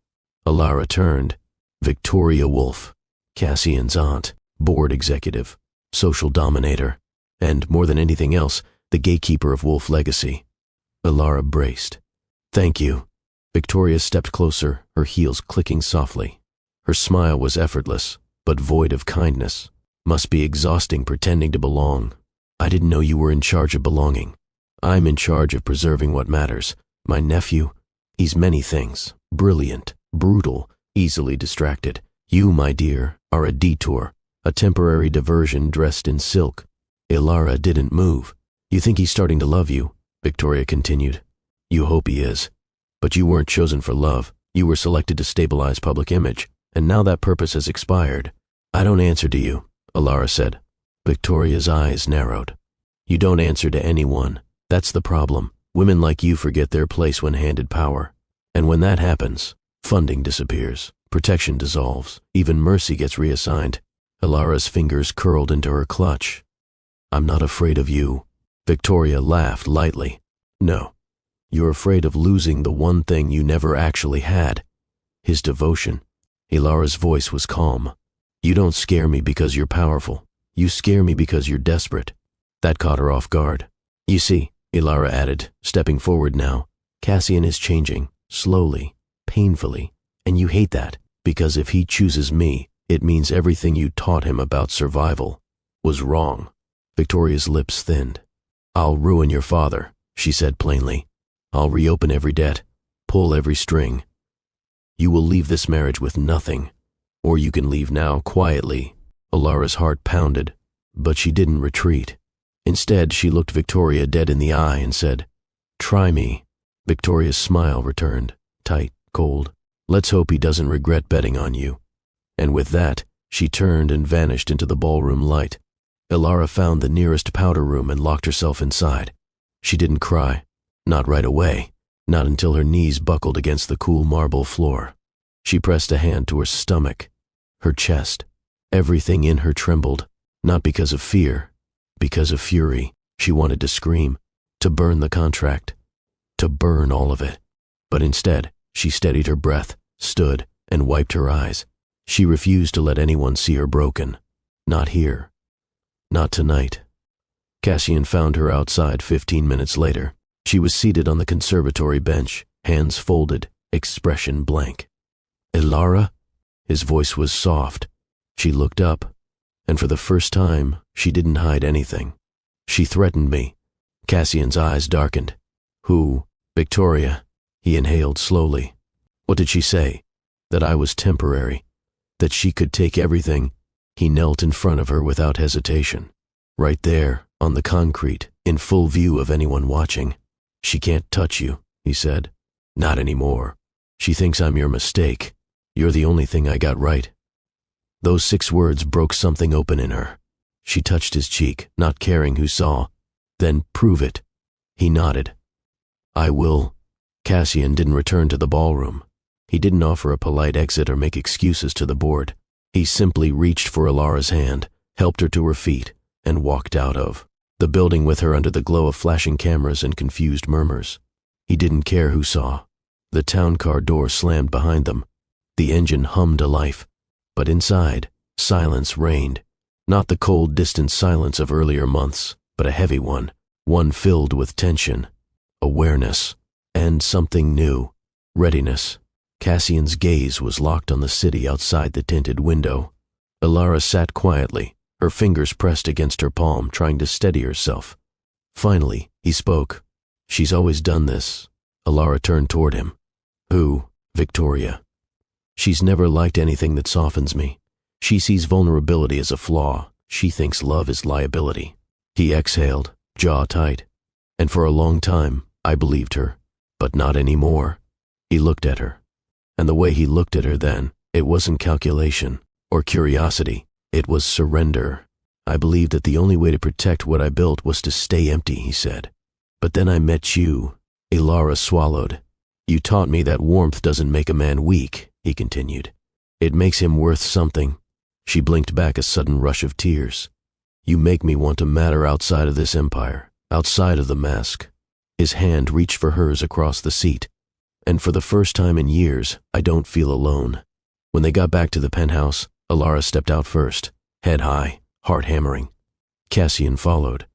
Speaker 1: Elara turned. Victoria Woolf, Cassian's aunt, board executive, social dominator, and more than anything else, the gatekeeper of Wolf legacy. Elara braced. Thank you. Victoria stepped closer, her heels clicking softly. Her smile was effortless, but void of kindness. Must be exhausting pretending to belong. I didn't know you were in charge of belonging. I'm in charge of preserving what matters. My nephew, he's many things. Brilliant, brutal, easily distracted. You, my dear, are a detour, a temporary diversion dressed in silk. Ilara didn't move. You think he's starting to love you, Victoria continued. You hope he is. But you weren't chosen for love. You were selected to stabilize public image, and now that purpose has expired. I don't answer to you, Ilara said. Victoria's eyes narrowed. You don't answer to anyone. That's the problem. Women like you forget their place when handed power. And when that happens, funding disappears, protection dissolves, even mercy gets reassigned. Ilara's fingers curled into her clutch. I'm not afraid of you. Victoria laughed lightly. No, you're afraid of losing the one thing you never actually had. His devotion. Ilara's voice was calm. You don't scare me because you're powerful. You scare me because you're desperate. That caught her off guard. You see, Ilara added, stepping forward now, Cassian is changing, slowly, painfully, and you hate that, because if he chooses me, it means everything you taught him about survival was wrong. Victoria's lips thinned. I'll ruin your father, she said plainly. I'll reopen every debt, pull every string. You will leave this marriage with nothing, or you can leave now quietly. Ilara's heart pounded, but she didn't retreat. Instead, she looked Victoria dead in the eye and said, Try me. Victoria's smile returned, tight, cold. Let's hope he doesn't regret betting on you. And with that, she turned and vanished into the ballroom light. Ilara found the nearest powder room and locked herself inside. She didn't cry, not right away, not until her knees buckled against the cool marble floor. She pressed a hand to her stomach, her chest. Everything in her trembled, not because of fear, because of fury. She wanted to scream, to burn the contract, to burn all of it. But instead, she steadied her breath, stood, and wiped her eyes. She refused to let anyone see her broken. Not here. Not tonight. Cassian found her outside 15 minutes later. She was seated on the conservatory bench, hands folded, expression blank. Ilara? His voice was soft. She looked up, and for the first time, she didn't hide anything. She threatened me. Cassian's eyes darkened. Who? Victoria. He inhaled slowly. What did she say? That I was temporary. That she could take everything. He knelt in front of her without hesitation. Right there, on the concrete, in full view of anyone watching. She can't touch you, he said. Not anymore. She thinks I'm your mistake. You're the only thing I got right. Those 6 words broke something open in her. She touched his cheek, not caring who saw. Then, prove it. He nodded. I will. Cassian didn't return to the ballroom. He didn't offer a polite exit or make excuses to the board. He simply reached for Ilara's hand, helped her to her feet, and walked out of the building with her under the glow of flashing cameras and confused murmurs. He didn't care who saw. The town car door slammed behind them. The engine hummed a life. But inside, silence reigned. Not the cold, distant silence of earlier months, but a heavy one filled with tension, awareness, and something new, readiness. Cassian's gaze was locked on the city outside the tinted window. Ilara sat quietly, her fingers pressed against her palm, trying to steady herself. Finally, he spoke. She's always done this. Ilara turned toward him. Who? Victoria. She's never liked anything that softens me. She sees vulnerability as a flaw. She thinks love is liability. He exhaled, jaw tight. And for a long time, I believed her. But not anymore. He looked at her. And the way he looked at her then, it wasn't calculation or curiosity. It was surrender. I believed that the only way to protect what I built was to stay empty, he said. But then I met you. Ilara swallowed. You taught me that warmth doesn't make a man weak, he continued. It makes him worth something. She blinked back a sudden rush of tears. You make me want to matter outside of this empire, outside of the mask. His hand reached for hers across the seat. And for the first time in years, I don't feel alone. When they got back to the penthouse, Ilara stepped out first, head high, heart hammering. Cassian followed.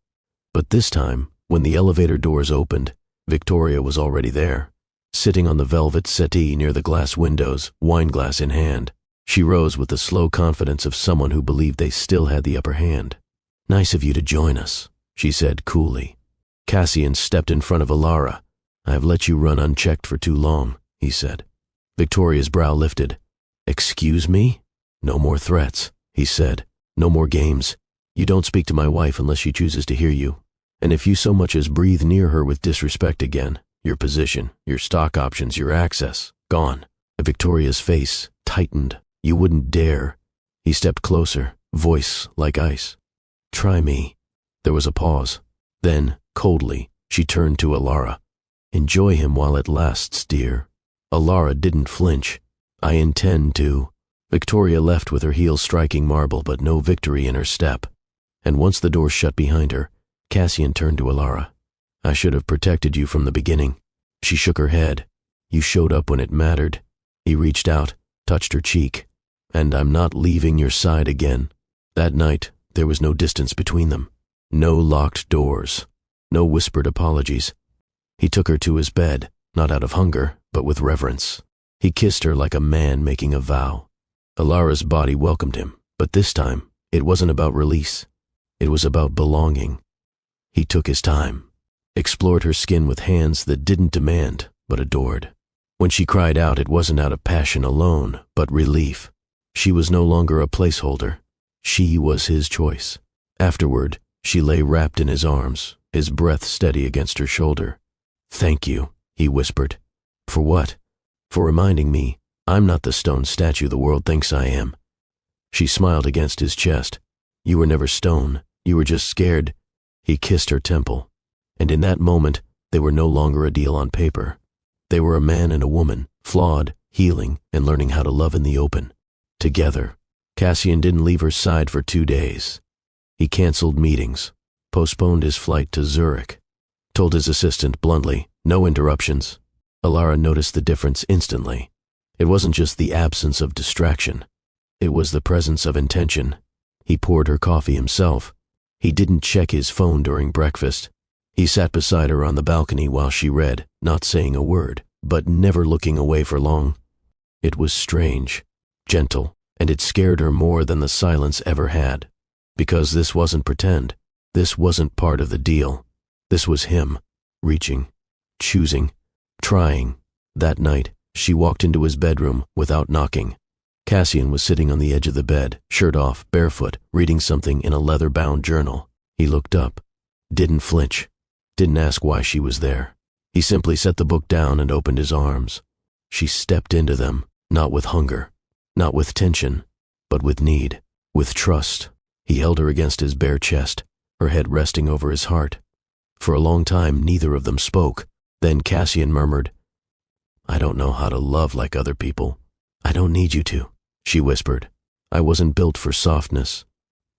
Speaker 1: But this time, when the elevator doors opened, Victoria was already there, sitting on the velvet settee near the glass windows, wineglass in hand. She rose with the slow confidence of someone who believed they still had the upper hand. "Nice of you to join us," she said coolly. Cassian stepped in front of Alara. "I have let you run unchecked for too long," he said. Victoria's brow lifted. "Excuse me?" "No more threats," he said. "No more games. You don't speak to my wife unless she chooses to hear you. And if you so much as breathe near her with disrespect again, your position, your stock options, your access, gone." Victoria's face tightened. "You wouldn't dare." He stepped closer, voice like ice. "Try me." There was a pause. Then, coldly, she turned to Alara. "Enjoy him while it lasts, dear." Alara didn't flinch. "I intend to." Victoria left with her heels striking marble, but no victory in her step. And once the door shut behind her, Cassian turned to Alara. "I should have protected you from the beginning." She shook her head. "You showed up when it mattered." He reached out, touched her cheek. "And I'm not leaving your side again." That night, there was no distance between them. No locked doors. No whispered apologies. He took her to his bed, not out of hunger, but with reverence. He kissed her like a man making a vow. Alara's body welcomed him, but this time, it wasn't about release. It was about belonging. He took his time, explored her skin with hands that didn't demand, but adored. When she cried out, it wasn't out of passion alone, but relief. She was no longer a placeholder. She was his choice. Afterward, she lay wrapped in his arms, his breath steady against her shoulder. "Thank you," he whispered. "For what?" "For reminding me I'm not the stone statue the world thinks I am." She smiled against his chest. "You were never stone. You were just scared." He kissed her temple. And in that moment, they were no longer a deal on paper. They were a man and a woman, flawed, healing, and learning how to love in the open. Together. Cassian didn't leave her side for 2 days. He canceled meetings, postponed his flight to Zurich, told his assistant bluntly, "No interruptions." Alara noticed the difference instantly. It wasn't just the absence of distraction. It was the presence of intention. He poured her coffee himself. He didn't check his phone during breakfast. He sat beside her on the balcony while she read, not saying a word, but never looking away for long. It was strange, gentle, and it scared her more than the silence ever had. Because this wasn't pretend. This wasn't part of the deal. This was him, reaching, choosing, trying. That night, she walked into his bedroom without knocking. Cassian was sitting on the edge of the bed, shirt off, barefoot, reading something in a leather-bound journal. He looked up, didn't flinch, didn't ask why she was there. He simply set the book down and opened his arms. She stepped into them, not with hunger, not with tension, but with need, with trust. He held her against his bare chest, her head resting over his heart. For a long time, neither of them spoke. Then Cassian murmured, "I don't know how to love like other people." "I don't need you to," she whispered. "I wasn't built for softness."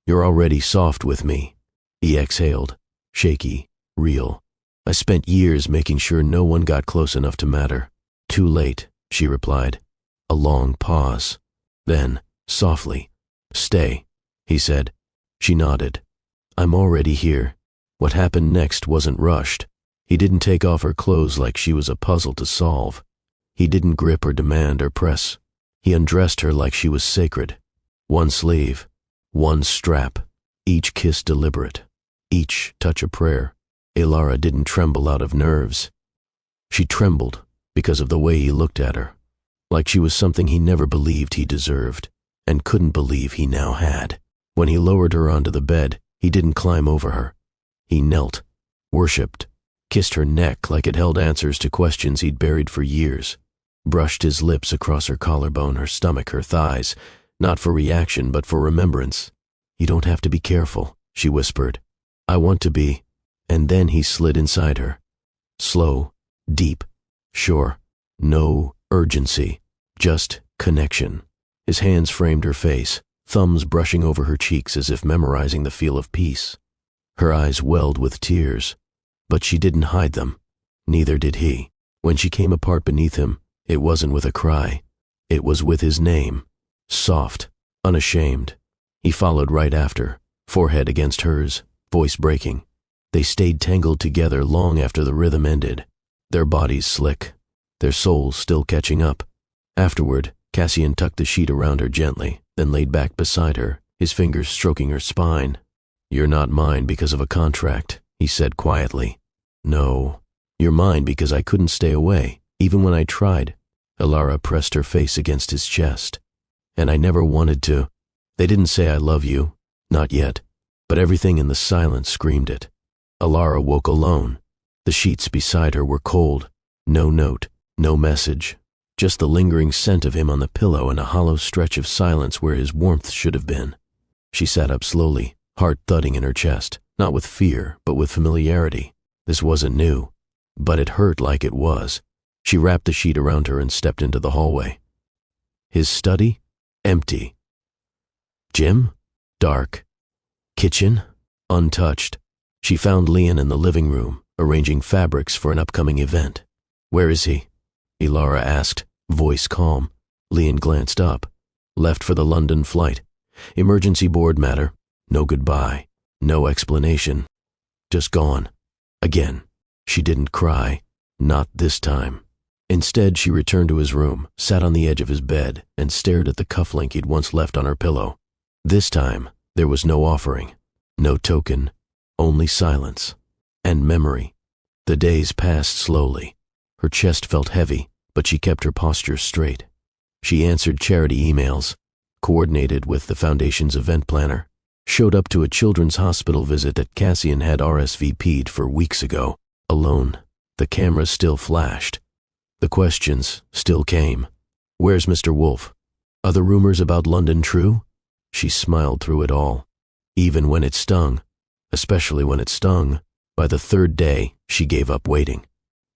Speaker 1: "You're already soft with me." He exhaled, shaky, real. "I spent years making sure no one got close enough to matter." "Too late," she replied. A long pause. Then, softly, "Stay," he said. She nodded. "I'm already here." What happened next wasn't rushed. He didn't take off her clothes like she was a puzzle to solve. He didn't grip or demand or press. He undressed her like she was sacred. One sleeve, one strap, each kiss deliberate, each touch a prayer. Alara didn't tremble out of nerves. She trembled because of the way he looked at her, like she was something he never believed he deserved, and couldn't believe he now had. When he lowered her onto the bed, he didn't climb over her. He knelt, worshipped, kissed her neck like it held answers to questions he'd buried for years, brushed his lips across her collarbone, her stomach, her thighs, not for reaction but for remembrance. "You don't have to be careful," she whispered. "I want to be." And then he slid inside her. Slow, deep, sure, no urgency, just connection. His hands framed her face, thumbs brushing over her cheeks as if memorizing the feel of peace. Her eyes welled with tears, but she didn't hide them. Neither did he. When she came apart beneath him, it wasn't with a cry. It was with his name, soft, unashamed. He followed right after, forehead against hers, voice breaking. They stayed tangled together long after the rhythm ended, their bodies slick, their souls still catching up. Afterward, Cassian tucked the sheet around her gently, then laid back beside her, his fingers stroking her spine. "You're not mine because of a contract," he said quietly. "No, you're mine because I couldn't stay away, even when I tried." Alara pressed her face against his chest. "And I never wanted to. They didn't say I love you, not yet, but everything in the silence screamed it." Alara woke alone. The sheets beside her were cold. No note, no message, just the lingering scent of him on the pillow and a hollow stretch of silence where his warmth should have been. She sat up slowly, heart thudding in her chest, not with fear, but with familiarity. This wasn't new, but it hurt like it was. She wrapped the sheet around her and stepped into the hallway. His study? Empty. Gym? Dark. Kitchen? Untouched. She found Leon in the living room, arranging fabrics for an upcoming event. "Where is he?" Alara asked, voice calm. Leon glanced up. "Left for the London flight. Emergency board matter. No goodbye. No explanation. Just gone." Again. She didn't cry. Not this time. Instead, she returned to his room, sat on the edge of his bed, and stared at the cufflink he'd once left on her pillow. This time, there was no offering, no token, only silence and memory. The days passed slowly. Her chest felt heavy, but she kept her posture straight. She answered charity emails, coordinated with the Foundation's event planner, showed up to a children's hospital visit that Cassian had RSVP'd for weeks ago, alone. The camera still flashed. The questions still came. "Where's Mr. Wolf? Are the rumors about London true?" She smiled through it all, even when it stung, especially when it stung. By the third day, she gave up waiting.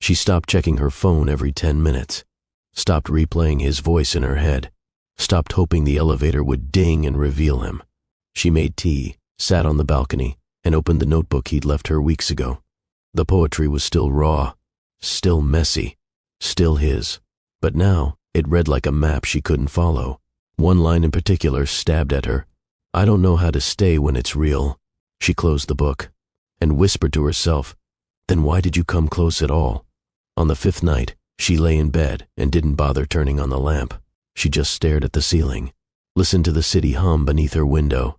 Speaker 1: She stopped checking her phone every 10 minutes, stopped replaying his voice in her head, stopped hoping the elevator would ding and reveal him. She made tea, sat on the balcony, and opened the notebook he'd left her weeks ago. The poetry was still raw, still messy, still his, but now it read like a map she couldn't follow. One line in particular stabbed at her. "I don't know how to stay when it's real." She closed the book and whispered to herself, "Then why did you come close at all?" On the 5th night, she lay in bed and didn't bother turning on the lamp. She just stared at the ceiling, listened to the city hum beneath her window,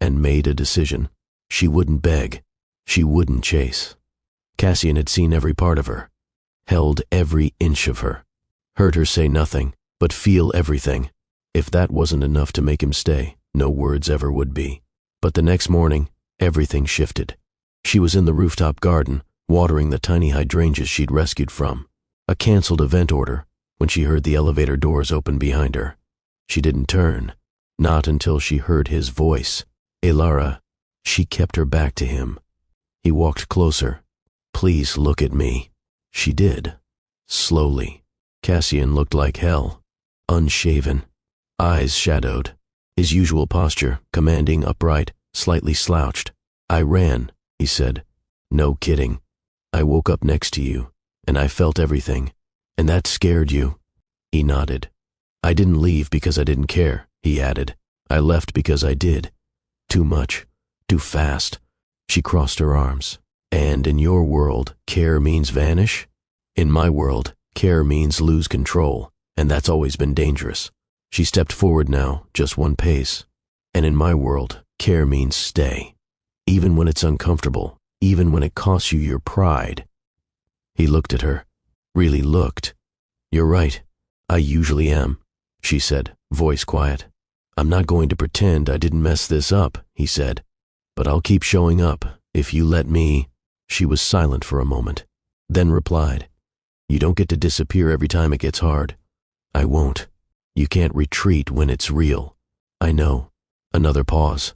Speaker 1: and made a decision. She wouldn't beg. She wouldn't chase. Cassian had seen every part of her, held every inch of her, heard her say nothing, but feel everything. If that wasn't enough to make him stay, no words ever would be. But the next morning, everything shifted. She was in the rooftop garden, watering the tiny hydrangeas she'd rescued from. A canceled event order, when she heard the elevator doors open behind her. She didn't turn, not until she heard his voice. "Alara." She kept her back to him. He walked closer. "Please look at me." She did. Slowly. Cassian looked like hell. Unshaven. Eyes shadowed. His usual posture, commanding, upright, slightly slouched. "I ran," he said. "No kidding. I woke up next to you, and I felt everything. And that scared you?" He nodded. "I didn't leave because I didn't care," he added. "I left because I did. Too much. Too fast." She crossed her arms. "And in your world, care means vanish? In my world, care means lose control, and that's always been dangerous." She stepped forward now, just one pace. "And in my world, care means stay. Even when it's uncomfortable, even when it costs you your pride." He looked at her. Really looked. "You're right. I usually am," she said, voice quiet. "I'm not going to pretend I didn't mess this up," he said. "But I'll keep showing up, if you let me." She was silent for a moment, then replied, "You don't get to disappear every time it gets hard." "I won't. You can't retreat when it's real." "I know." Another pause.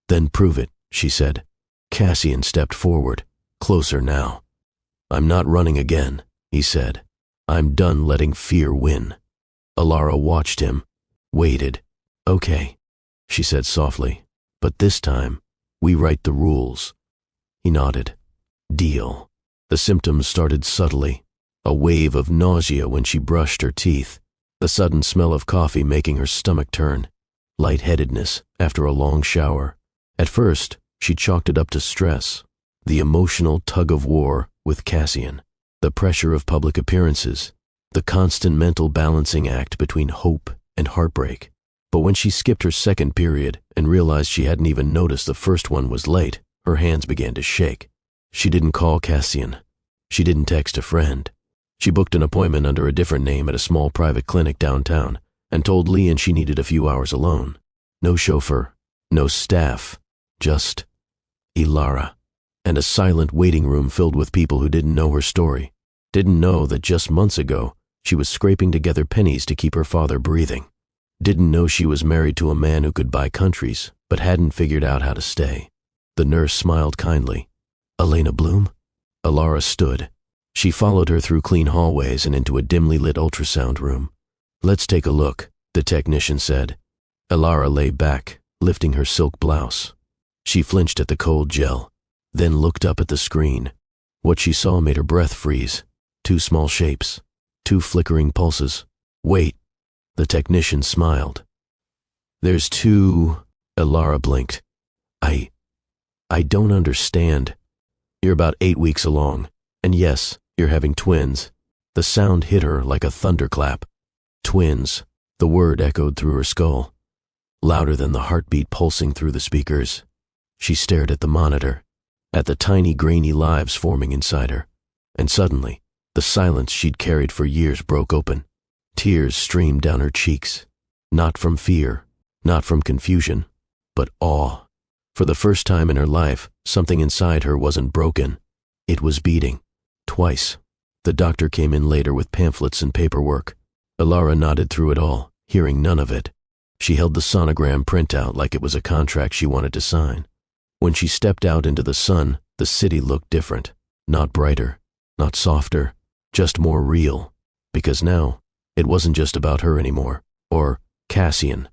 Speaker 1: "Then prove it," she said. Cassian stepped forward, closer now. "I'm not running again," he said. "I'm done letting fear win." Alara watched him, waited. "Okay," she said softly, "but this time, we write the rules." He nodded. "Deal." The symptoms started subtly. A wave of nausea when she brushed her teeth, the sudden smell of coffee making her stomach turn, lightheadedness after a long shower. At first, she chalked it up to stress, the emotional tug-of-war with Cassian, the pressure of public appearances, the constant mental balancing act between hope and heartbreak. But when she skipped her second period and realized she hadn't even noticed the first one was late, her hands began to shake. She didn't call Cassian. She didn't text a friend. She booked an appointment under a different name at a small private clinic downtown and told Leon she needed a few hours alone. No chauffeur, no staff, just Ilara, and a silent waiting room filled with people who didn't know her story, didn't know that just months ago she was scraping together pennies to keep her father breathing, didn't know she was married to a man who could buy countries but hadn't figured out how to stay. The nurse smiled kindly. Elena Bloom? Ilara stood. She followed her through clean hallways and into a dimly lit ultrasound room. Let's take a look, the technician said. Ilara lay back, lifting her silk blouse. She flinched at the cold gel, then looked up at the screen. What she saw made her breath freeze. 2 small shapes, 2 flickering pulses. Wait, the technician smiled. There's 2, Ilara blinked. I don't understand. You're about 8 weeks along, and yes, you're having twins. The sound hit her like a thunderclap. Twins, the word echoed through her skull, louder than the heartbeat pulsing through the speakers. She stared at the monitor, at the tiny grainy lives forming inside her, and suddenly, the silence she'd carried for years broke open. Tears streamed down her cheeks, not from fear, not from confusion, but awe. For the first time in her life, something inside her wasn't broken. It was beating. Twice. The doctor came in later with pamphlets and paperwork. Ilara nodded through it all, hearing none of it. She held the sonogram printout like it was a contract she wanted to sign. When she stepped out into the sun, the city looked different. Not brighter, not softer, just more real. Because now, it wasn't just about her anymore, or Cassian,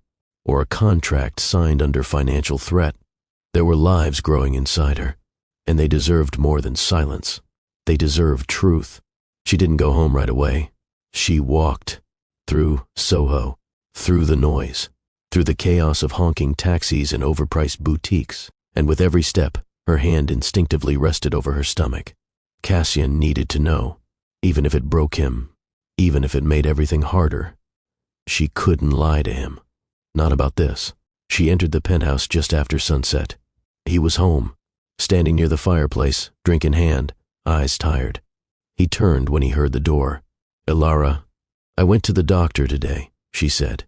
Speaker 1: or a contract signed under financial threat. There were lives growing inside her, and they deserved more than silence. They deserved truth. She didn't go home right away. She walked through Soho, through the noise, through the chaos of honking taxis and overpriced boutiques, and with every step, her hand instinctively rested over her stomach. Cassian needed to know, even if it broke him, even if it made everything harder. She couldn't lie to him. Not about this. She entered the penthouse just after sunset. He was home, standing near the fireplace, drink in hand, eyes tired. He turned when he heard the door. Ilara, I went to the doctor today, she said.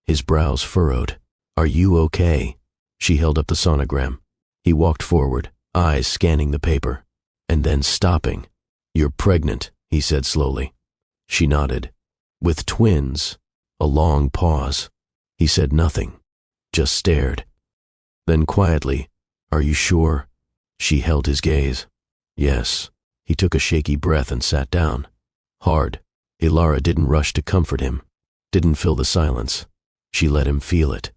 Speaker 1: His brows furrowed. Are you okay? She held up the sonogram. He walked forward, eyes scanning the paper, and then stopping. You're pregnant, he said slowly. She nodded. With twins. A long pause. He said nothing, just stared. Then quietly, are you sure? She held his gaze. Yes. He took a shaky breath and sat down. Hard. Ilara didn't rush to comfort him, didn't fill the silence. She let him feel it.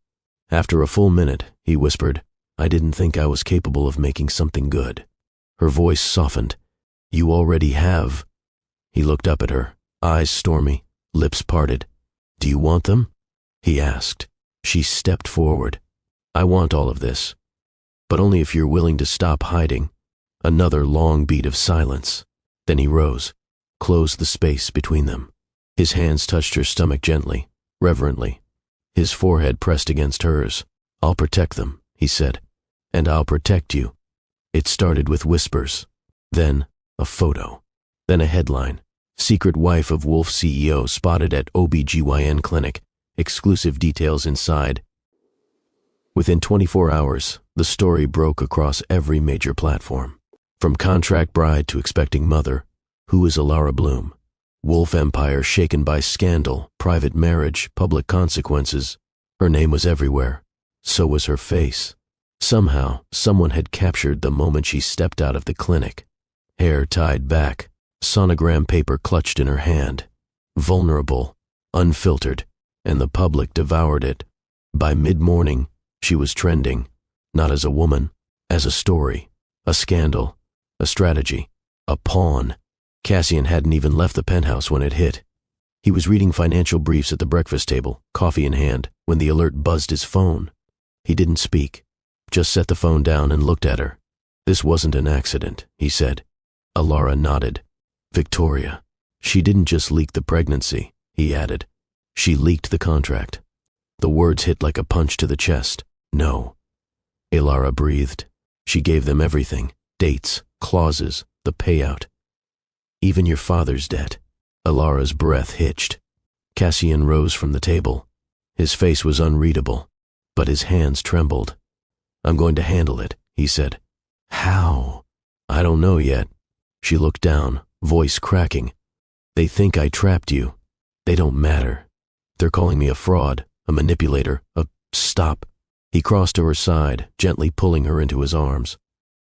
Speaker 1: After a full minute, he whispered, I didn't think I was capable of making something good. Her voice softened. You already have. He looked up at her, eyes stormy, lips parted. Do you want them? He asked. She stepped forward. I want all of this, but only if you're willing to stop hiding. Another long beat of silence. Then he rose, closed the space between them. His hands touched her stomach gently, reverently. His forehead pressed against hers. I'll protect them, he said, and I'll protect you. It started with whispers, then a photo, then a headline. Secret wife of Wolf CEO spotted at OBGYN clinic. Exclusive details inside. Within 24 hours, the story broke across every major platform. From contract bride to expecting mother, who is Ilara Bloom? Wolf empire shaken by scandal, private marriage, public consequences. Her name was everywhere. So was her face. Somehow, someone had captured the moment she stepped out of the clinic. Hair tied back, sonogram paper clutched in her hand. Vulnerable, unfiltered, and the public devoured it. By mid-morning, she was trending, not as a woman, as a story, a scandal, a strategy, a pawn. Cassian hadn't even left the penthouse when it hit. He was reading financial briefs at the breakfast table, coffee in hand, when the alert buzzed his phone. He didn't speak, just set the phone down and looked at her. This wasn't an accident, he said. Ilara nodded. Victoria. She didn't just leak the pregnancy, he added. She leaked the contract. The words hit like a punch to the chest. No. Ilara breathed. She gave them everything. Dates, clauses, the payout. Even your father's debt. Ilara's breath hitched. Cassian rose from the table. His face was unreadable, but his hands trembled. I'm going to handle it, he said. How? I don't know yet. She looked down, voice cracking. They think I trapped you. They don't matter. They're calling me a fraud, a manipulator, Stop. He crossed to her side, gently pulling her into his arms.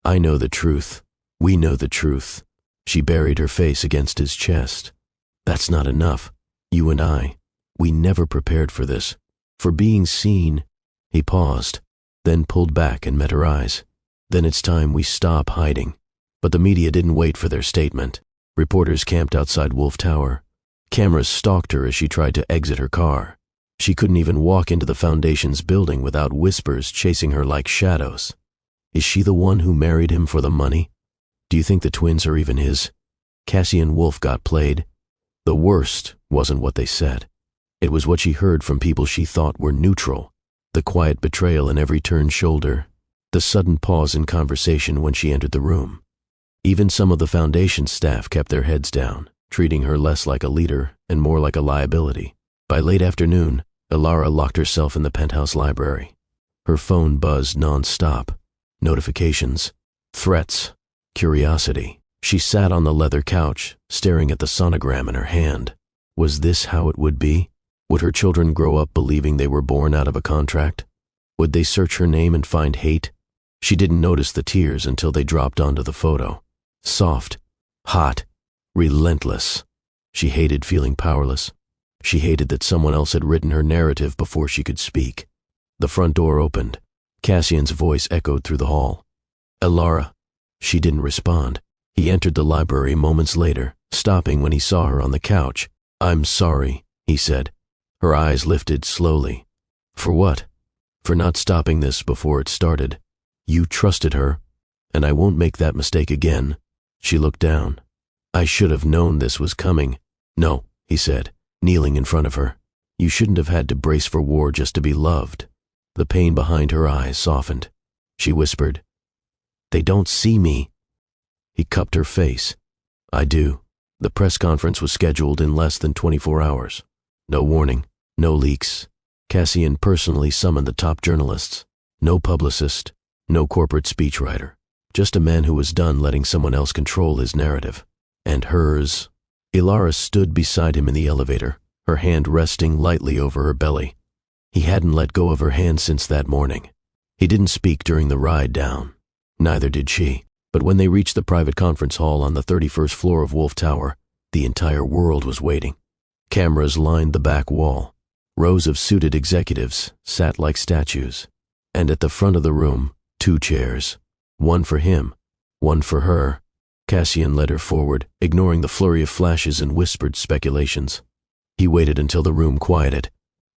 Speaker 1: I know the truth. We know the truth. She buried her face against his chest. That's not enough. You and I, we never prepared for this. For being seen. He paused, then pulled back and met her eyes. Then it's time we stop hiding. But the media didn't wait for their statement. Reporters camped outside Wolf Tower. Cameras stalked her as she tried to exit her car. She couldn't even walk into the Foundation's building without whispers chasing her like shadows. Is she the one who married him for the money? Do you think the twins are even his? Cassian Wolf got played. The worst wasn't what they said. It was what she heard from people she thought were neutral. The quiet betrayal in every turned shoulder. The sudden pause in conversation when she entered the room. Even some of the Foundation staff kept their heads down, treating her less like a leader and more like a liability. By late afternoon, Ilara locked herself in the penthouse library. Her phone buzzed non-stop. Notifications, threats, curiosity. She sat on the leather couch, staring at the sonogram in her hand. Was this how it would be? Would her children grow up believing they were born out of a contract? Would they search her name and find hate? She didn't notice the tears until they dropped onto the photo. Soft, hot, relentless. She hated feeling powerless. She hated that someone else had written her narrative before she could speak. The front door opened. Cassian's voice echoed through the hall. Ilara. She didn't respond. He entered the library moments later, stopping when he saw her on the couch. I'm sorry, he said. Her eyes lifted slowly. For what? For not stopping this before it started. You trusted her, and I won't make that mistake again. She looked down. I should have known this was coming. No, he said, kneeling in front of her. You shouldn't have had to brace for war just to be loved. The pain behind her eyes softened. She whispered, They don't see me. He cupped her face. I do. The press conference was scheduled in less than 24 hours. No warning, no leaks. Cassian personally summoned the top journalists. No publicist, no corporate speechwriter. Just a man who was done letting someone else control his narrative. And hers. Ilara stood beside him in the elevator, her hand resting lightly over her belly. He hadn't let go of her hand since that morning. He didn't speak during the ride down. Neither did she. But when they reached the private conference hall on the 31st floor of Wolf Tower, the entire world was waiting. Cameras lined the back wall. Rows of suited executives sat like statues. And at the front of the room, 2 chairs. One for him, one for her. Cassian led her forward, ignoring the flurry of flashes and whispered speculations. He waited until the room quieted.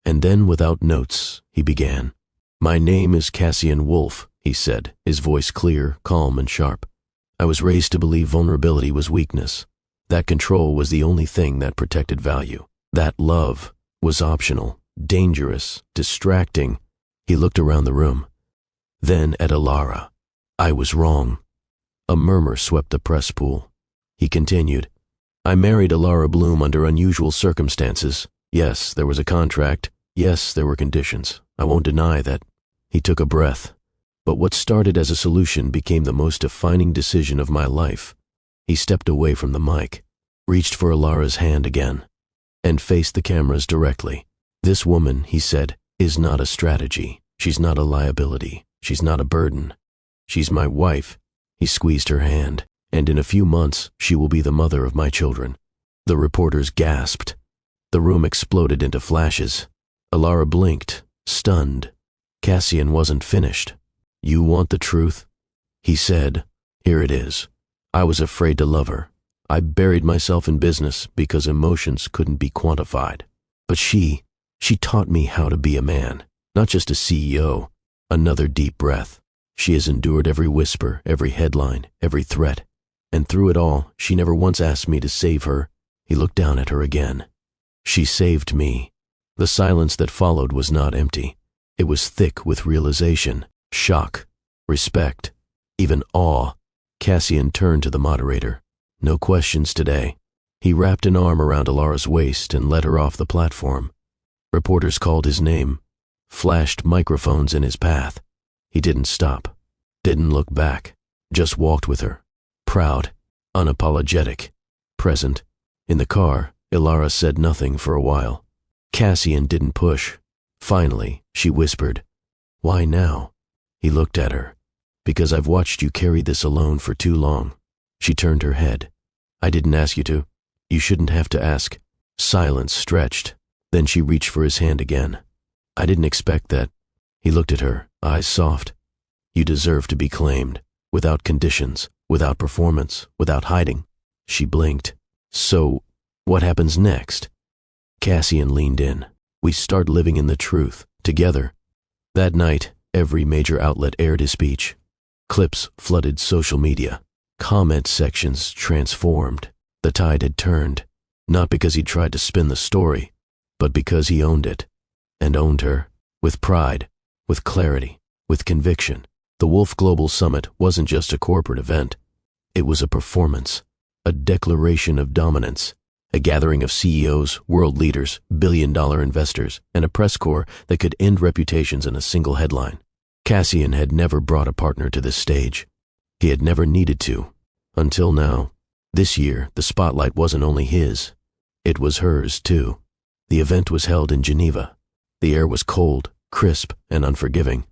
Speaker 1: And then, without notes, he began. My name is Cassian Wolf, he said, his voice clear, calm, and sharp. I was raised to believe vulnerability was weakness. That control was the only thing that protected value. That love was optional, dangerous, distracting. He looked around the room. Then at Ilara. I was wrong. A murmur swept the press pool. He continued. I married Ilara Bloom under unusual circumstances. Yes, there was a contract. Yes, there were conditions. I won't deny that. He took a breath. But what started as a solution became the most defining decision of my life. He stepped away from the mic, reached for Ilara's hand again, and faced the cameras directly. This woman, he said, is not a strategy. She's not a liability. She's not a burden. She's my wife. He squeezed her hand, and in a few months she will be the mother of my children. The reporters gasped. The room exploded into flashes. Ilara blinked, stunned. Cassian wasn't finished. You want the truth? He said, Here it is. I was afraid to love her. I buried myself in business because emotions couldn't be quantified. But she taught me how to be a man, not just a CEO. Another deep breath. She has endured every whisper, every headline, every threat. And through it all, she never once asked me to save her. He looked down at her again. She saved me. The silence that followed was not empty. It was thick with realization, shock, respect, even awe. Cassian turned to the moderator. No questions today. He wrapped an arm around Alara's waist and led her off the platform. Reporters called his name, flashed microphones in his path. He didn't stop, didn't look back, just walked with her, proud, unapologetic, present. In the car, Alara said nothing for a while. Cassian didn't push. Finally, she whispered, "Why now?" He looked at her. "Because I've watched you carry this alone for too long." She turned her head. "I didn't ask you to. You shouldn't have to ask." Silence stretched. Then she reached for his hand again. "I didn't expect that." He looked at her, eyes soft. "You deserve to be claimed, without conditions, without performance, without hiding." She blinked. "So, what happens next?" Cassian leaned in. "We start living in the truth, together." That night, every major outlet aired his speech. Clips flooded social media. Comment sections transformed. The tide had turned, not because he tried to spin the story, but because he owned it, and owned her, with pride, with clarity, with conviction. The Wolf Global Summit wasn't just a corporate event. It was a performance, a declaration of dominance, a gathering of CEOs, world leaders, billion-dollar investors, and a press corps that could end reputations in a single headline. Cassian had never brought a partner to this stage. He had never needed to, until now. This year, the spotlight wasn't only his. It was hers, too. The event was held in Geneva. The air was cold, crisp, and unforgiving,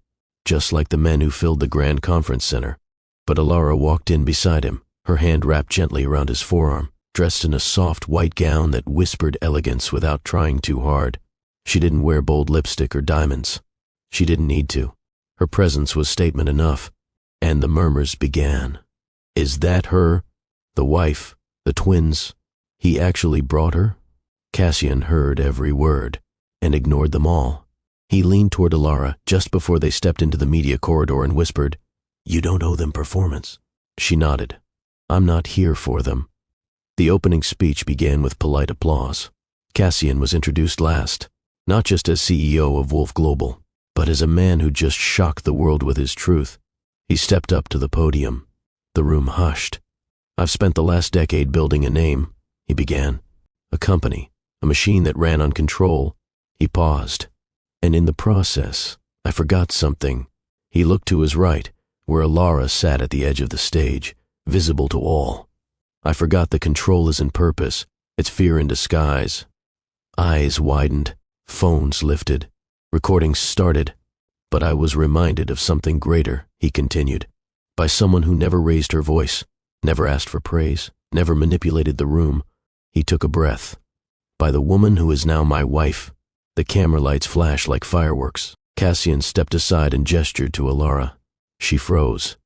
Speaker 1: just like the men who filled the Grand Conference Center. But Alara walked in beside him, her hand wrapped gently around his forearm, dressed in a soft white gown that whispered elegance without trying too hard. She didn't wear bold lipstick or diamonds. She didn't need to. Her presence was statement enough. And the murmurs began. Is that her? The wife? The twins? He actually brought her? Cassian heard every word, and ignored them all. He leaned toward Alara just before they stepped into the media corridor and whispered, "You don't owe them performance." She nodded. "I'm not here for them." The opening speech began with polite applause. Cassian was introduced last, not just as CEO of Wolf Global, but as a man who just shocked the world with his truth. He stepped up to the podium. The room hushed. "I've spent the last decade building a name," he began. "A company, a machine that ran on control." He paused. "And in the process, I forgot something." He looked to his right, where Alara sat at the edge of the stage, visible to all. "I forgot the control isn't purpose, it's fear in disguise." Eyes widened, phones lifted, recordings started. "But I was reminded of something greater," he continued, "by someone who never raised her voice, never asked for praise, never manipulated the room." He took a breath. "By the woman who is now my wife." The camera lights flashed like fireworks. Cassian stepped aside and gestured to Alara. She froze.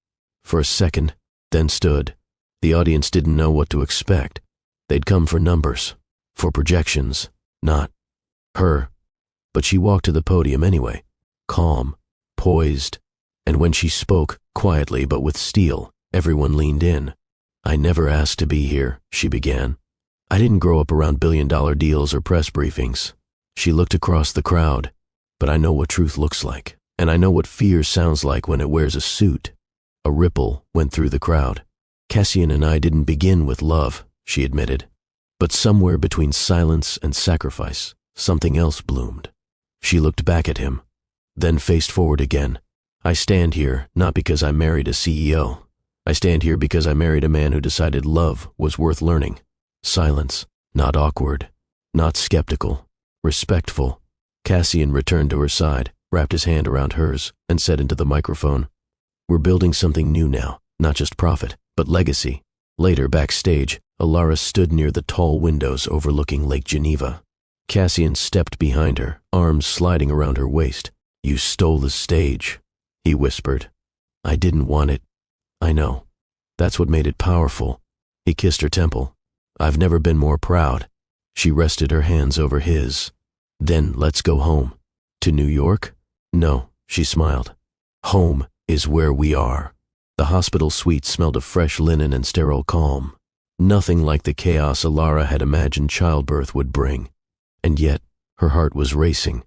Speaker 1: For a second, then stood. The audience didn't know what to expect. They'd come for numbers, for projections, not her. But she walked to the podium anyway, calm, poised, and when she spoke, quietly but with steel, everyone leaned in. "I never asked to be here," she began. "I didn't grow up around billion-dollar deals or press briefings." She looked across the crowd. "But I know what truth looks like, and I know what fear sounds like when it wears a suit." A ripple went through the crowd. "Cassian and I didn't begin with love," she admitted. "But somewhere between silence and sacrifice, something else bloomed." She looked back at him, then faced forward again. "I stand here not because I married a CEO. I stand here because I married a man who decided love was worth learning. Silence, not awkward, not skeptical, respectful." Cassian returned to her side, wrapped his hand around hers, and said into the microphone, "We're building something new now, not just profit, but legacy." Later, backstage, Alara stood near the tall windows overlooking Lake Geneva. Cassian stepped behind her, arms sliding around her waist. "You stole the stage," he whispered. "I didn't want it. I know. That's what made it powerful." He kissed her temple. "I've never been more proud." She rested her hands over his. "Then let's go home." "To New York?" "No," she smiled. "Home is where we are." The hospital suite smelled of fresh linen and sterile calm. Nothing like the chaos Alara had imagined childbirth would bring. And yet, Her heart was racing.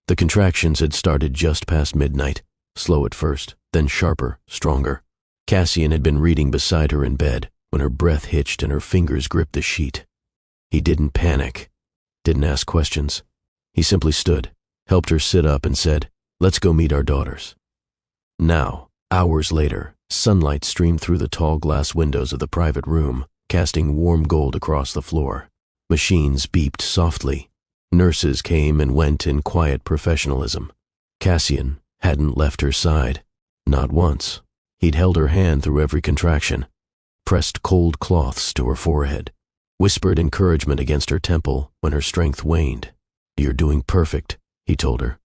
Speaker 1: The contractions had started just past midnight, slow at first, then sharper, stronger. Cassian had been reading beside her in bed when her breath hitched and her fingers gripped the sheet. He didn't panic, didn't ask questions. He simply stood, helped her sit up and said, "Let's go meet our daughters." Now, hours later, sunlight streamed through the tall glass windows of the private room, casting warm gold across the floor. Machines beeped softly. Nurses came and went in quiet professionalism. Cassian hadn't left her side. Not once. He'd held her hand through every contraction, pressed cold cloths to her forehead, whispered encouragement against her temple when her strength waned. "You're doing perfect," he told her.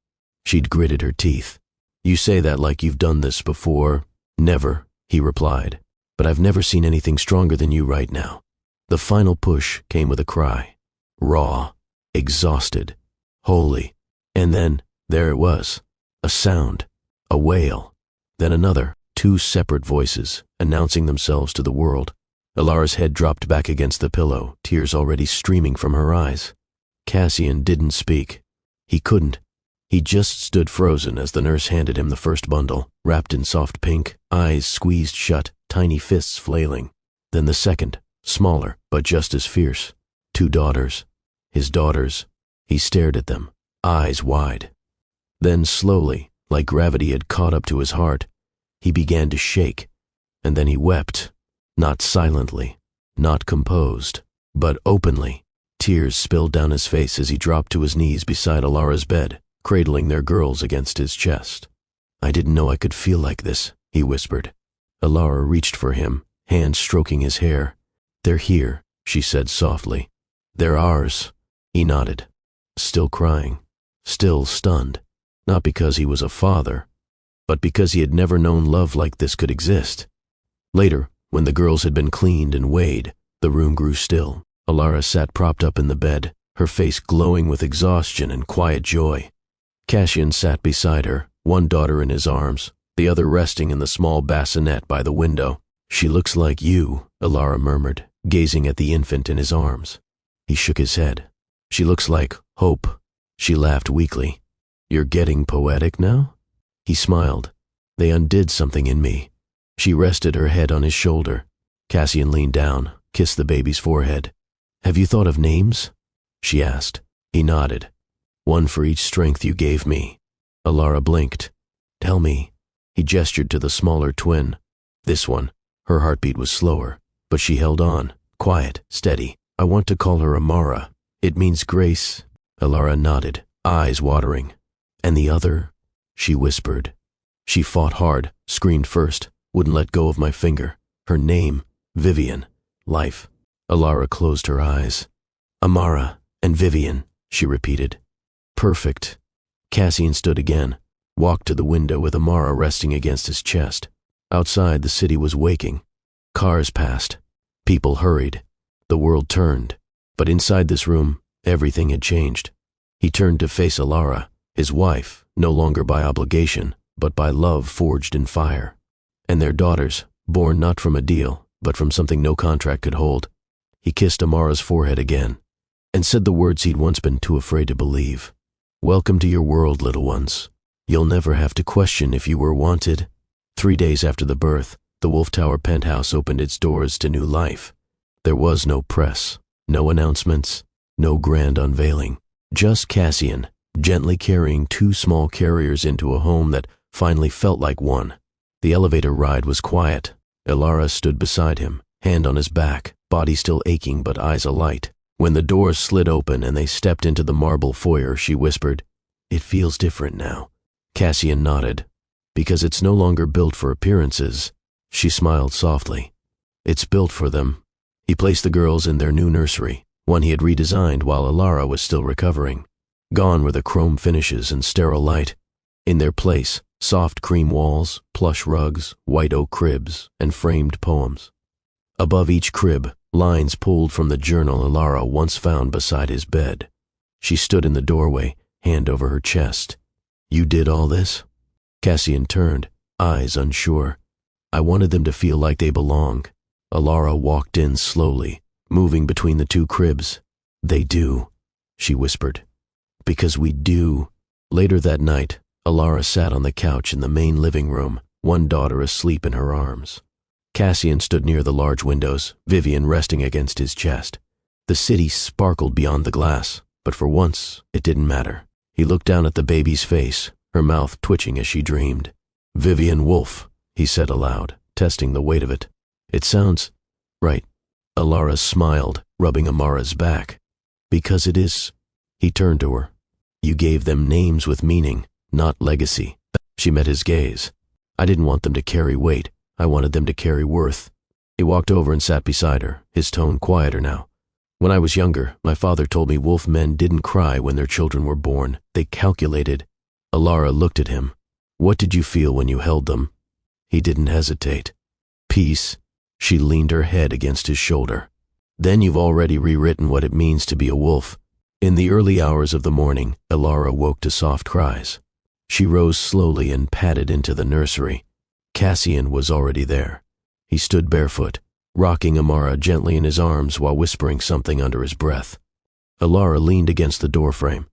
Speaker 1: She'd gritted her teeth. "You say that like you've done this before." "Never," he replied. "But I've never seen anything stronger than you right now." The final push came with a cry. Raw, exhausted, holy. And then, there it was. A sound. A wail. Then another. Two separate voices, announcing themselves to the world. Alara's head dropped back against the pillow, tears already streaming from her eyes. Cassian didn't speak. He couldn't. He just stood frozen as the nurse handed him the first bundle, wrapped in soft pink, eyes squeezed shut, tiny fists flailing. Then the second, smaller, but just as fierce. 2 daughters. His daughters. He stared at them, eyes wide. Then slowly, like gravity had caught up to his heart, he began to shake, and then he wept, not silently, not composed, but openly. Tears spilled down his face as he dropped to his knees beside Alara's bed, cradling their girls against his chest. "I didn't know I could feel like this," he whispered. Alara reached for him, hand stroking his hair. "They're here," she said softly. "They're ours." He nodded, still crying, still stunned, not because he was a father, but because he had never known love like this could exist. Later, when the girls had been cleaned and weighed, the room grew still. Alara sat propped up in the bed, her face glowing with exhaustion and quiet joy. Cassian sat beside her, one daughter in his arms, the other resting in the small bassinet by the window. "She looks like you," Alara murmured, gazing at the infant in his arms. He shook his head. "She looks like hope." She laughed weakly. "You're getting poetic now?" He smiled. "They undid something in me." She rested her head on his shoulder. Cassian leaned down, kissed the baby's forehead. "Have you thought of names?" she asked. He nodded. "One for each strength you gave me." Alara blinked. "Tell me." He gestured to the smaller twin. This one. Her heartbeat was slower, but she held on, quiet, steady. "I want to call her Amara. It means grace." Alara nodded, eyes watering. "And the other?" she whispered. She fought hard, screamed first, wouldn't let go of my finger. Her name, Vivian. Life. Alara closed her eyes. "Amara and Vivian," she repeated. "Perfect." Cassian stood again, walked to the window with Amara resting against his chest. Outside, the city was waking. Cars passed. People hurried. The world turned. But inside this room, everything had changed. He turned to face Alara, his wife, no longer by obligation, but by love forged in fire. And their daughters, born not from a deal, but from something no contract could hold. He kissed Amara's forehead again, and said the words he'd once been too afraid to believe. "Welcome to your world, little ones. You'll never have to question if you were wanted." 3 days after the birth, the Wolf Tower penthouse opened its doors to new life. There was no press, no announcements, no grand unveiling. Just Cassian, gently carrying 2 small carriers into a home that finally felt like one. The elevator ride was quiet. Alara stood beside him, hand on his back, body still aching but eyes alight. When the doors slid open and they stepped into the marble foyer, she whispered, "It feels different now." Cassian nodded. "Because it's no longer built for appearances." She smiled softly. "It's built for them." He placed the girls in their new nursery, one he had redesigned while Alara was still recovering. Gone were the chrome finishes and sterile light. In their place, soft cream walls, plush rugs, white oak cribs, and framed poems. Above each crib, lines pulled from the journal Alara once found beside his bed. She stood in the doorway, hand over her chest. "You did all this?" Cassian turned, eyes unsure. "I wanted them to feel like they belong." Alara walked in slowly, moving between the 2 cribs. "They do," she whispered. Because we do. Later that night, Alara sat on the couch in the main living room, one daughter asleep in her arms. Cassian stood near the large windows, Vivian resting against his chest. The city sparkled beyond the glass, but for once, it didn't matter. He looked down at the baby's face, her mouth twitching as she dreamed. "Vivian Wolf," he said aloud, testing the weight of it. "It sounds right." Alara smiled, rubbing Amara's back. "Because it is." He turned to her. "You gave them names with meaning, not legacy." She met his gaze. "I didn't want them to carry weight. I wanted them to carry worth." He walked over and sat beside her, his tone quieter now. "When I was younger, my father told me wolf men didn't cry when their children were born. They calculated." Alara looked at him. "What did you feel when you held them?" He didn't hesitate. "Peace." She leaned her head against his shoulder. "Then you've already rewritten what it means to be a wolf." In the early hours of the morning, Alara woke to soft cries. She rose slowly and padded into the nursery. Cassian was already there. He stood barefoot, rocking Amara gently in his arms while whispering something under his breath. Alara leaned against the doorframe.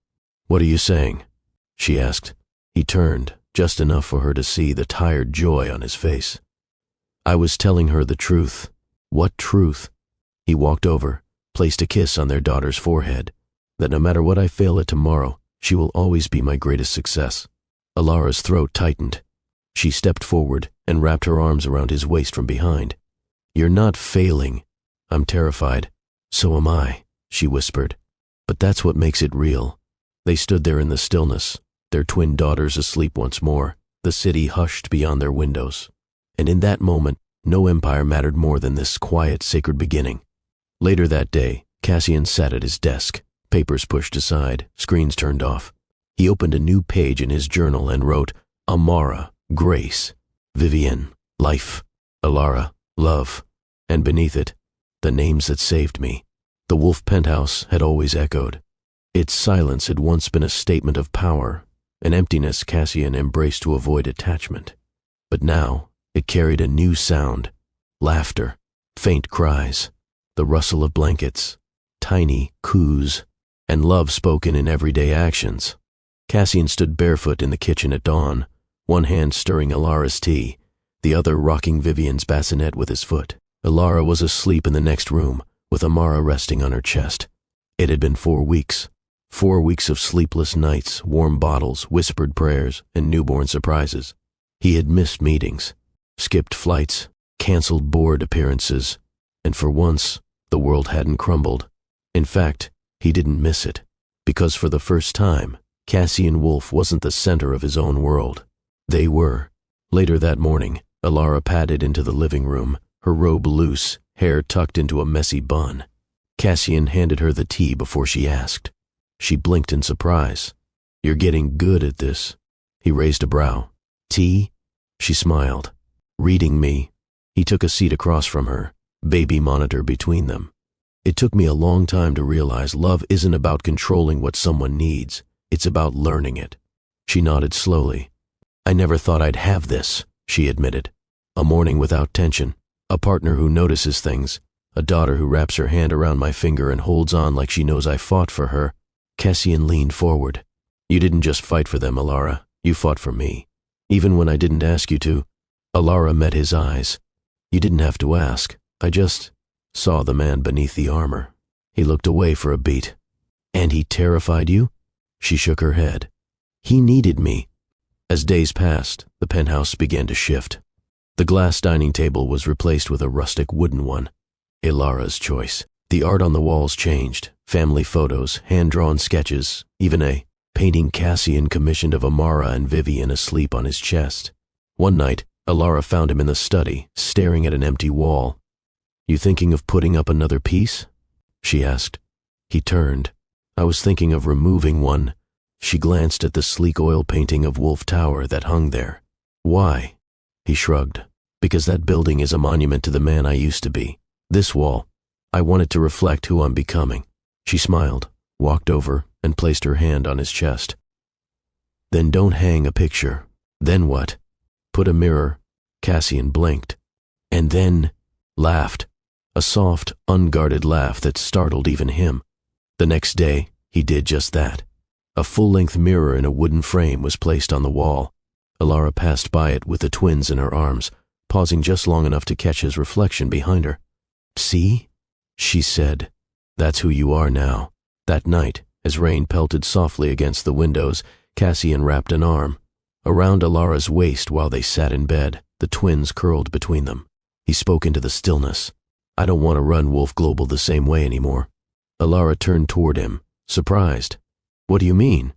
Speaker 1: "What are you saying?" she asked. He turned, just enough for her to see the tired joy on his face. "I was telling her the truth." "What truth?" He walked over, placed a kiss on their daughter's forehead. "That no matter what I fail at tomorrow, she will always be my greatest success." Alara's throat tightened. She stepped forward and wrapped her arms around his waist from behind. "You're not failing." "I'm terrified." "So am I," she whispered. "But that's what makes it real." They stood there in the stillness, their twin daughters asleep once more, the city hushed beyond their windows. And in that moment, no empire mattered more than this quiet, sacred beginning. Later that day, Cassian sat at his desk, papers pushed aside, screens turned off. He opened a new page in his journal and wrote, "Amara, grace; Vivian, life; Alara, love." And beneath it, the names that saved me. The wolf penthouse had always echoed. Its silence had once been a statement of power, an emptiness Cassian embraced to avoid attachment. But now, it carried a new sound: laughter, faint cries, the rustle of blankets, tiny coos, and love spoken in everyday actions. Cassian stood barefoot in the kitchen at dawn, one hand stirring Alara's tea, the other rocking Vivian's bassinet with his foot. Alara was asleep in the next room, with Amara resting on her chest. It had been 4 weeks. 4 weeks of sleepless nights, warm bottles, whispered prayers, and newborn surprises. He had missed meetings, skipped flights, canceled board appearances, and for once, the world hadn't crumbled. In fact, he didn't miss it, because for the first time, Cassian Wolf wasn't the center of his own world. They were. Later that morning, Alara padded into the living room, her robe loose, hair tucked into a messy bun. Cassian handed her the tea before she asked. She blinked in surprise. "You're getting good at this." He raised a brow. "Tea?" She smiled. "Reading me." He took a seat across from her, baby monitor between them. "It took me a long time to realize love isn't about controlling what someone needs. It's about learning it." She nodded slowly. "I never thought I'd have this," she admitted. "A morning without tension, a partner who notices things, a daughter who wraps her hand around my finger and holds on like she knows I fought for her." Cassian leaned forward. "You didn't just fight for them, Alara. You fought for me. Even when I didn't ask you to." Alara met his eyes. "You didn't have to ask. I just saw the man beneath the armor." He looked away for a beat. "And he terrified you?" She shook her head. "He needed me." As days passed, the penthouse began to shift. The glass dining table was replaced with a rustic wooden one. Alara's choice. The art on the walls changed. Family photos, hand-drawn sketches, even a painting Cassian commissioned of Amara and Vivian asleep on his chest. One night, Alara found him in the study, staring at an empty wall. "You thinking of putting up another piece?" she asked. He turned. "I was thinking of removing one." She glanced at the sleek oil painting of Wolf Tower that hung there. "Why?" He shrugged. "Because that building is a monument to the man I used to be. This wall, I want it to reflect who I'm becoming." She smiled, walked over, and placed her hand on his chest. "Then don't hang a picture." "Then what?" "Put a mirror." Cassian blinked. And then laughed. A soft, unguarded laugh that startled even him. The next day, he did just that. A full-length mirror in a wooden frame was placed on the wall. Alara passed by it with the twins in her arms, pausing just long enough to catch his reflection behind her. "See?" she said. "That's who you are now." That night, as rain pelted softly against the windows, Cassian wrapped an arm around Alara's waist while they sat in bed, the twins curled between them. He spoke into the stillness. "I don't want to run Wolf Global the same way anymore." Alara turned toward him, surprised. "What do you mean?"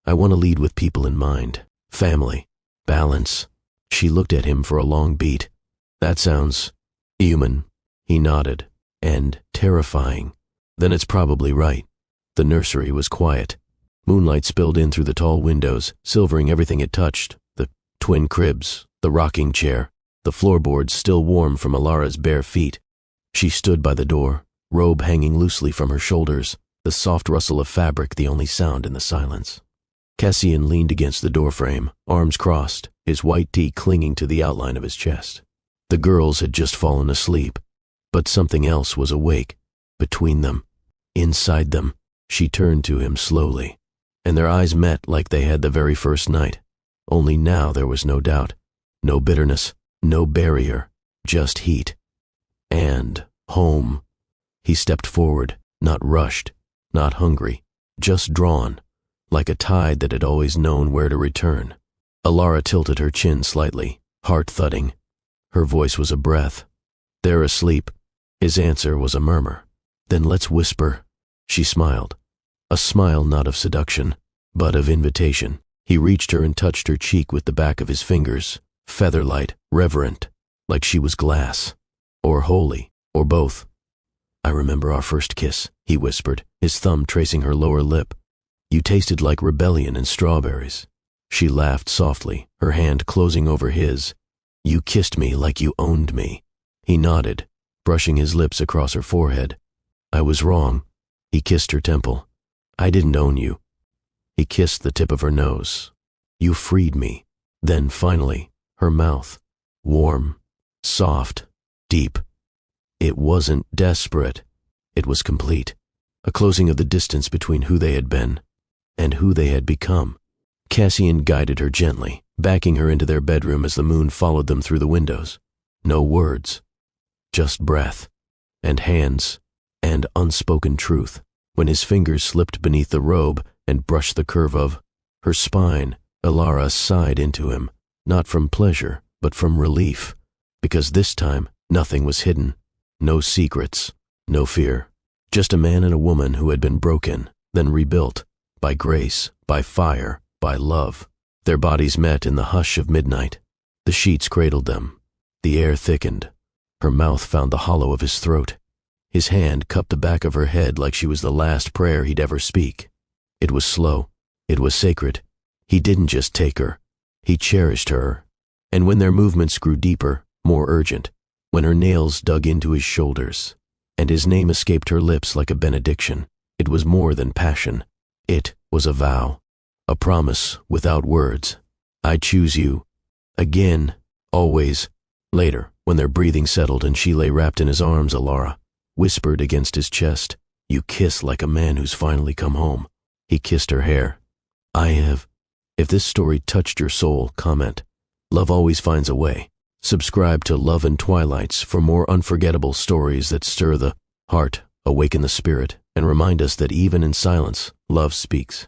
Speaker 1: "I want to lead with people in mind. Family. Balance." She looked at him for a long beat. "That sounds human." He nodded. "And terrifying." "Then it's probably right." The nursery was quiet. Moonlight spilled in through the tall windows, silvering everything it touched, the twin cribs, the rocking chair, the floorboards still warm from Alara's bare feet. She stood by the door, robe hanging loosely from her shoulders, the soft rustle of fabric the only sound in the silence. Cassian leaned against the doorframe, arms crossed, his white tee clinging to the outline of his chest. The girls had just fallen asleep, but something else was awake, between them, inside them. She turned to him slowly, and their eyes met like they had the very first night. Only now there was no doubt, no bitterness, no barrier, just heat. And home. He stepped forward, not rushed, not hungry, just drawn, like a tide that had always known where to return. Alara tilted her chin slightly, heart thudding. Her voice was a breath. "They're asleep." His answer was a murmur. "Then let's whisper." She smiled. A smile not of seduction, but of invitation. He reached her and touched her cheek with the back of his fingers, feather-light, reverent, like she was glass. Or holy, or both. "I remember our first kiss," he whispered, his thumb tracing her lower lip. "You tasted like rebellion and strawberries." She laughed softly, her hand closing over his. "You kissed me like you owned me." He nodded, brushing his lips across her forehead. "I was wrong." He kissed her temple. "I didn't own you." He kissed the tip of her nose. "You freed me." Then finally, her mouth, warm, soft, deep. It wasn't desperate. It was complete. A closing of the distance between who they had been and who they had become. Cassian guided her gently, backing her into their bedroom as the moon followed them through the windows. No words, just breath, and hands, and unspoken truth. When his fingers slipped beneath the robe and brushed the curve of her spine, Alara sighed into him, not from pleasure, but from relief, because this time nothing was hidden. No secrets, no fear. Just a man and a woman who had been broken, then rebuilt, by grace, by fire, by love. Their bodies met in the hush of midnight. The sheets cradled them. The air thickened. Her mouth found the hollow of his throat. His hand cupped the back of her head like she was the last prayer he'd ever speak. It was slow. It was sacred. He didn't just take her. He cherished her. And when their movements grew deeper, more urgent, when her nails dug into his shoulders, and his name escaped her lips like a benediction, it was more than passion. It was a vow, a promise without words. "I choose you." Again, always. Later, when their breathing settled and she lay wrapped in his arms, Alara whispered against his chest, "You kiss like a man who's finally come home." He kissed her hair. "I have." If this story touched your soul, comment. Love always finds a way. Subscribe to Love and Twilights for more unforgettable stories that stir the heart, awaken the spirit, and remind us that even in silence, love speaks.